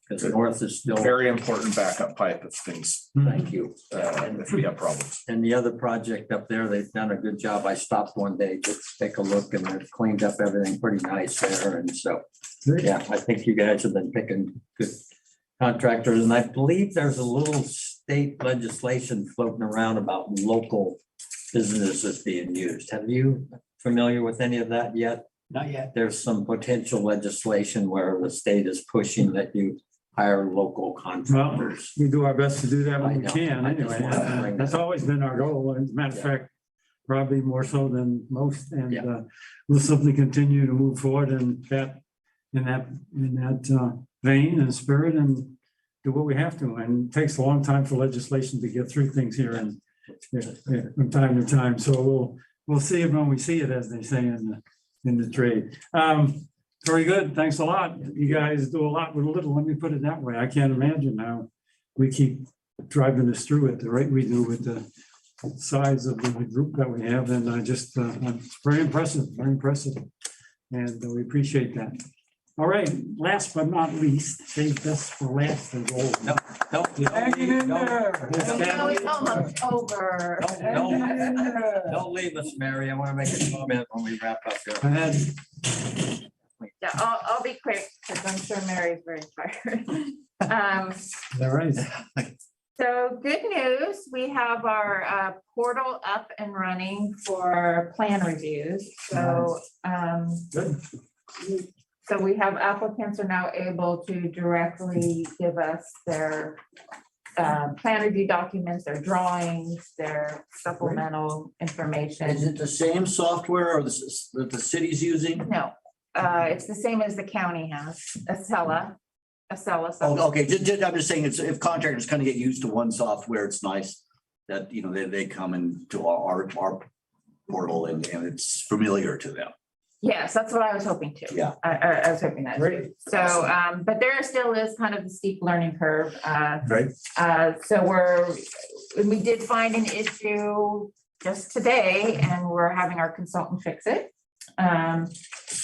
Because the north is still. Very important backup pipe if things, Thank you. if we have problems. And the other project up there, they've done a good job. I stopped one day to take a look, and they've cleaned up everything pretty nice there. And so, Great. yeah, I think you guys have been picking good contractors. And I believe there's a little state legislation floating around about local businesses being used. Have you familiar with any of that yet? Not yet. There's some potential legislation where the state is pushing that you hire local contractors. We do our best to do that I when we know. can I just anyway. wanted to bring That's that up. always been our goal. As a matter of fact, probably more so than most. And Yeah. we'll simply continue to move forward in that vein and spirit and do what we have to. And it takes a long time for legislation to get through things here and from time to time. So we'll see it when we see it, as they say in the trade. Very good. Thanks a lot. You guys do a lot with a little. Let me put it that way. I can't imagine how we keep driving this through at the rate we do with the size of the group that we have, and just it's very impressive, very impressive. And we appreciate that. All right, last but not least, save best for last as always. Hang it in there. No, it's almost over. Don't leave us, Mary. I want to make a comment when we wrap up here. Go ahead. Yeah, I'll be quick because I'm sure Mary's very tired. All right. So good news, we have our portal up and running for plan reviews. So Good. so we have applicants are now able to directly give us their plan review documents, their drawings, their supplemental Is information. it the same software or that the city's using? No, it's the same as the county has, Acela. Oh, okay, I'm just saying, if contractors kind of get used to one software, it's nice that, you know, they come into our portal and it's familiar to them. Yes, that's what I was hoping to. Yeah. I was hoping that. Great. Too. So, but there still is kind of a steep learning curve. Right. So we did find an issue just today and we're having our consultant fix it.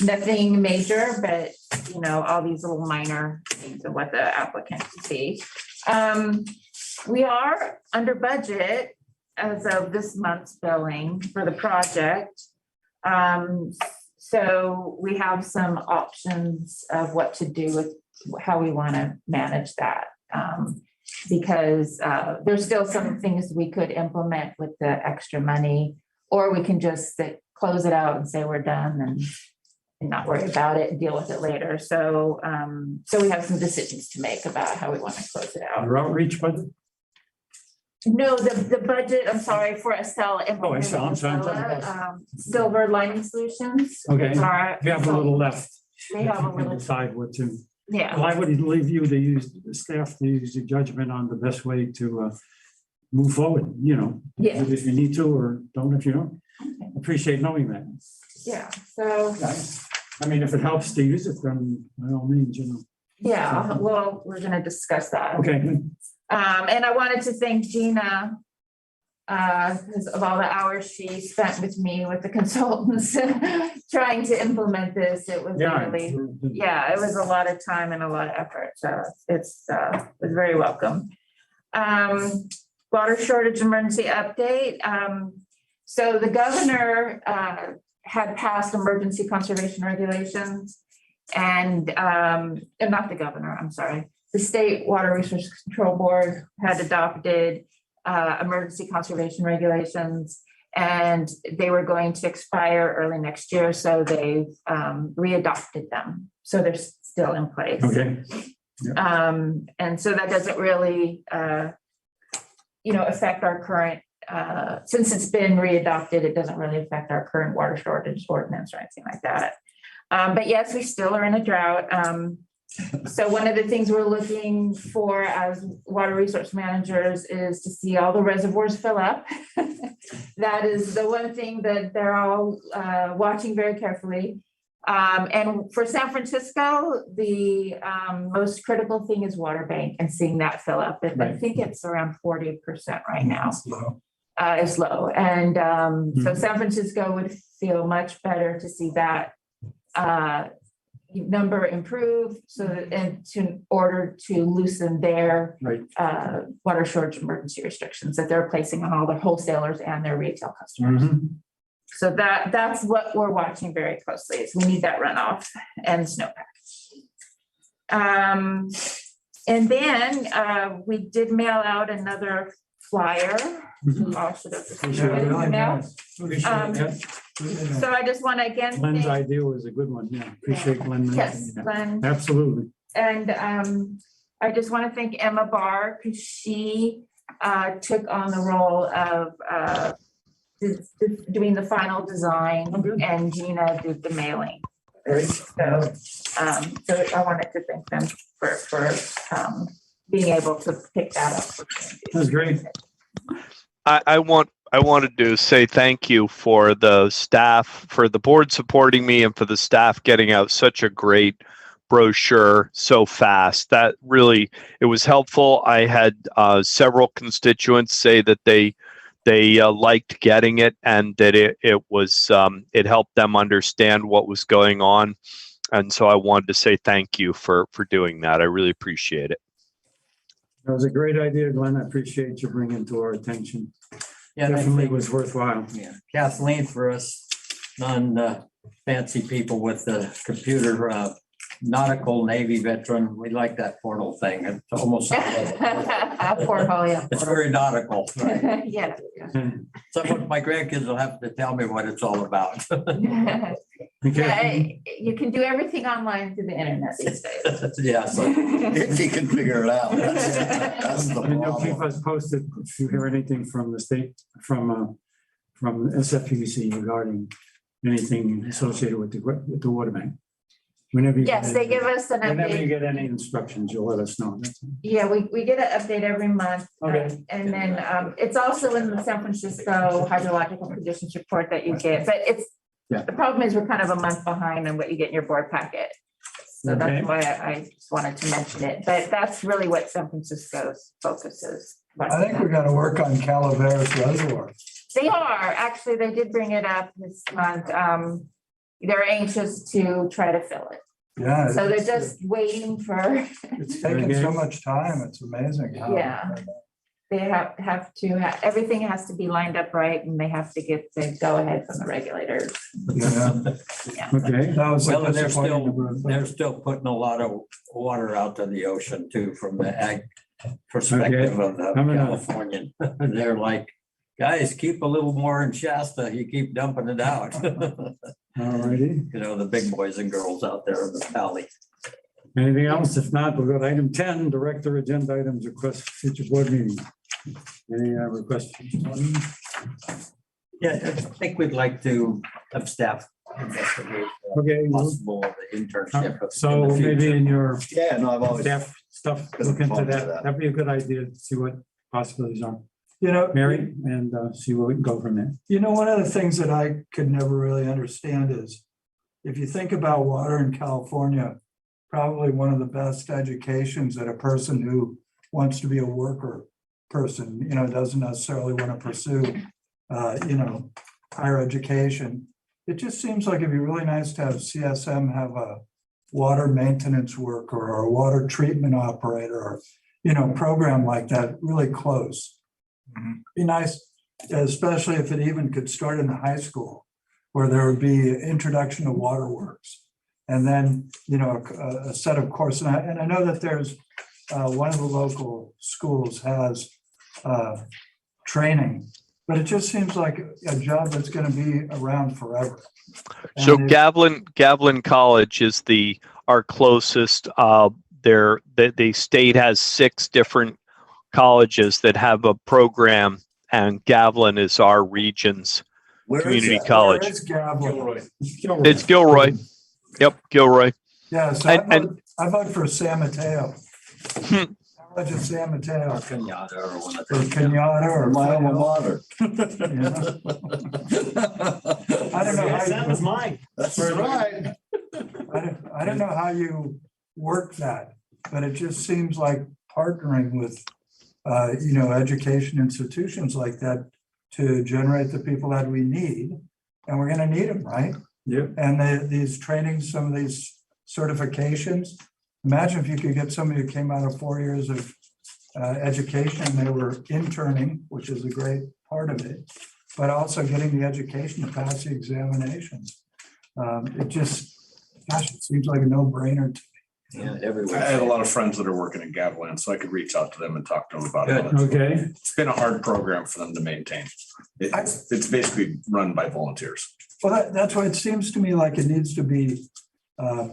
Nothing major, but you know, all these little minor things of what the applicant can see. We are under budget as of this month's billing for the project. So we have some options of what to do with how we want to manage that. Because there's still some things we could implement with the extra money, or we can just close it out and say we're done and not worry about it and deal with it later. So so we have some decisions to make about how we want to close it out. Your outreach budget? No, the budget, I'm sorry, for Acela. Oh, Acela, I'm sorry. Silver Lining Solutions. Okay, Sorry. we have a little left. They have a You can little, decide what to. yeah. Well, I would leave you to use the staff to use your judgment on the best way to move forward, you know. Yeah. If you need to, or don't if you don't. Appreciate knowing that. Yeah, so, I mean, if it helps to use it, then by all means, you know. yeah, well, we're gonna discuss that. Okay, good. And I wanted to thank Gina because of all the hours she spent with me with the consultants trying to implement this. It was really, yeah, it was a lot of time and a lot of effort. So it was very welcome. Water shortage emergency update. So the governor had passed emergency conservation regulations and not the governor, I'm sorry. The State Water Resources Control Board had adopted emergency conservation regulations and they were going to expire early next year. So they've readopted them. So they're still in place. Okay. And so that doesn't really, affect our current, since it's been readopted, it doesn't really affect our current water shortage ordinance or anything like that. But yes, we still are in a drought. So one of the things we're looking for as water resource managers is to see all the reservoirs fill up. That is the one thing that they're all watching very carefully. And for San Francisco, the most critical thing is water bank and seeing that fill up. And I think it's around 40% right now. It's low. And so San Francisco would feel much better to see that number improve so that in order to loosen their water shortage emergency restrictions that they're placing on all their wholesalers and their retail customers. So that's what we're watching very closely is we need that runoff and snowpack. And then we did mail out another flyer. I should have distributed it now. So I just want to again. Glenn's idea was a good one. Yeah, appreciate Glenn. Yes, Glenn. Absolutely. And I just want to thank Emma Barr because she took on the role of doing the final design and Gina did the mailing. So I wanted to thank them for being able to pick that up. That's great. I wanted to say thank you for the staff, for the board supporting me, and for the staff getting out such a great brochure so fast. That really, it was helpful. I had several constituents say that they they liked getting it, and that it was it helped them understand what was going on. And so I wanted to say thank you for doing that. I really appreciate it. That was a great idea, Glenn. I appreciate you bringing it to our attention. Yeah, and I Definitely think, was worthwhile. yeah, Kathleen, for us non-fancy people with the computer, nautical Navy veteran, we like that portal thing. It's almost. Porthole, yeah. It's very nautical. Right? Yeah. Some of my grandkids will have to tell me what it's all about. Yeah, you can do everything online through the internet these days. Yeah, so If you can figure it out. That's the And you'll keep problem. us posted if you hear anything from the state, from SFPC regarding anything associated with the water bank. Whenever you Yes, get they any- give us an Whenever you update. get any instructions, you'll let us know. That's all. Yeah, we get an update every month. Okay. And then it's also in the San Francisco hydrological conditions report that you get, but Yeah. the problem is we're kind of a month behind on what you get in your board packet. So Okay. that's why I just wanted to mention it, but that's really what San Francisco's focus is. I think we gotta work on Calaveras Reservoir. They are, actually, they did bring it up this month. They're anxious to try to fill it. Yeah. So they're just waiting for, It's taken so much time. It's amazing. how- Yeah. they have to, everything has to be lined up right and they have to get the go ahead from the regulators. Yeah. Okay. That was a well, and disappointing. they're still putting a lot of water out to the ocean too, from the ag perspective of the Coming up. Californian. They're like, guys, keep a little more in Shasta. You keep dumping it out. All righty. You know, the big boys and girls out there in the valley. Anything else? If not, we'll go to item 10, director agenda items, request for future board meeting. Any requests? Yeah, I think we'd like to have staff investigate Okay, possible the internship. in so the maybe future. in your Yeah, no, I've always. staff stuff, Been look into opposed to that. that. That'd be a good idea to see what possibilities are. You know, Mary, and see where we can go from there. one of the things that I could never really understand is if you think about water in California, probably one of the best educations that a person who wants to be a worker person, doesn't necessarily want to pursue, higher education. It just seems like it'd be really nice to have CSM have a water maintenance worker or a water treatment operator or, program like that really close. Be nice, especially if it even could start in the high school where there would be introduction to waterworks. And then, a set of courses. And I know that there's one of the local schools has training, but it just seems like a job that's going to be around forever. So And Gavlin College is our closest. The state has 6 different colleges that have a program, and Gavlin is our region's Where is community that? college. Where is Gavlin? It's Gilroy. Yep, Gilroy. Yeah, so I vote for San Mateo. College of San Mateo. Kenyatta or one of Or those. Kenyatta or. My alma mater. I don't know how That was you, mine. That's right. I don't know how you work that, but it just seems like partnering with, education institutions like that to generate the people that we need, and we're gonna need them, right? Yeah. And these trainings, some of these certifications, imagine if you could get somebody who came out of 4 years of education, and they were interning, which is a great part of it, but also getting the education to pass the examinations. It just, gosh, it seems like a no-brainer to Yeah, I everywhere. have a lot of friends that are working in Gavlin, so I could reach out to them and talk to them about it. Okay, It's been a hard program for them to maintain. It's basically run by volunteers. Well, that's why it seems to me like it needs to be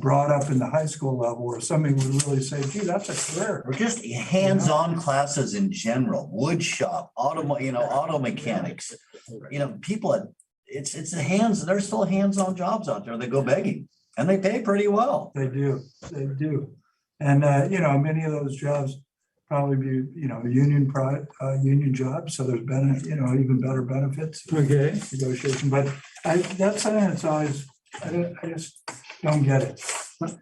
brought up in the high school level where somebody would really say, gee, that's a career. Or just hands-on classes in general, wood shop, auto mechanics. People, it's there's still hands-on jobs out there that go begging, and they pay pretty well. They do. And, many of those jobs probably be, union jobs, so there's been, even better benefits. okay. Negotiation, but that's something that's always, I just don't get it.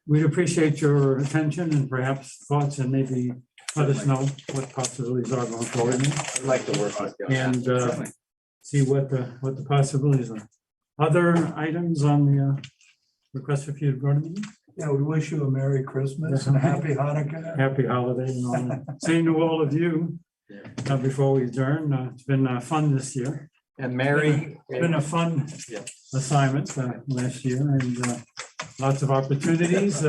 We'd appreciate your attention and perhaps thoughts and maybe let us know what possibilities are going forward I'd like to work with you. and see what the possibilities are. Other items on the request for future board meeting? Yeah, we wish you a Merry Christmas and a Happy Hanukkah. Happy holiday and all that. Same to all of you. Before we adjourn, it's been fun this year. And Mary, It's been a fun assignment last year and lots of opportunities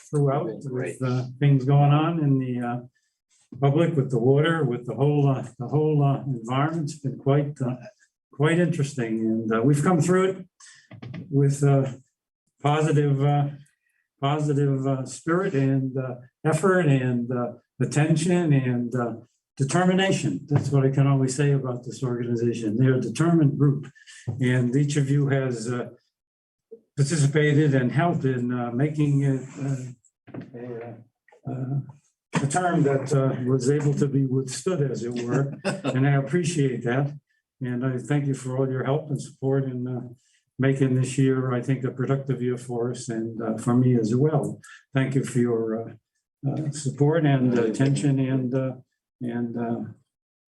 throughout with things going on in the public, with the water, with the whole environment. It's been quite interesting. And we've come through it with positive spirit and effort and attention and determination. That's what I can always say about this organization. They're a determined group. And each of you has participated and helped in making it a term that was able to be withstood, as it were. And I appreciate that. And I thank you for all your help and support in making this year, I think, a productive year for us and for me as well. Thank you for your support and attention and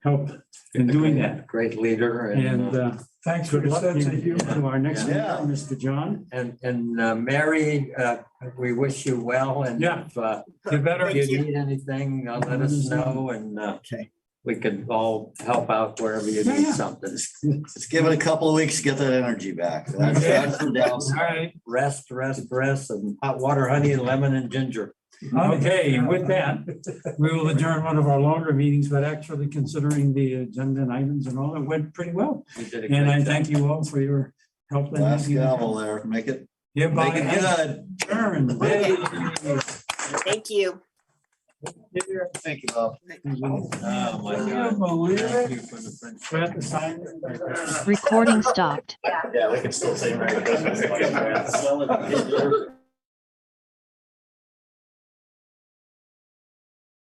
help in doing that. great leader And Thanks for good your luck sense of humor. to our next meeting, Yeah. Mr. John. and Mary, we wish you well and Yeah. if You better. if you need anything, let us know and we can all help out wherever you need something. Just give it a couple of weeks to get that energy back. That's the All downside. right. Rest, and hot water, honey, lemon and ginger. Okay, with that, we will adjourn one of our longer meetings, but actually considering the agenda and items and all, it went pretty well. You did a And great I job. thank you all for your help. in Last making it gavel happen. there, make it Hereby good. adjourned. Hey. Thank you. Thank you, Bob. Oh, my Can you God. believe Thank it? you for the friendship. Do I have to sign it? Recording stopped. Yeah, we can still say Merry Christmas.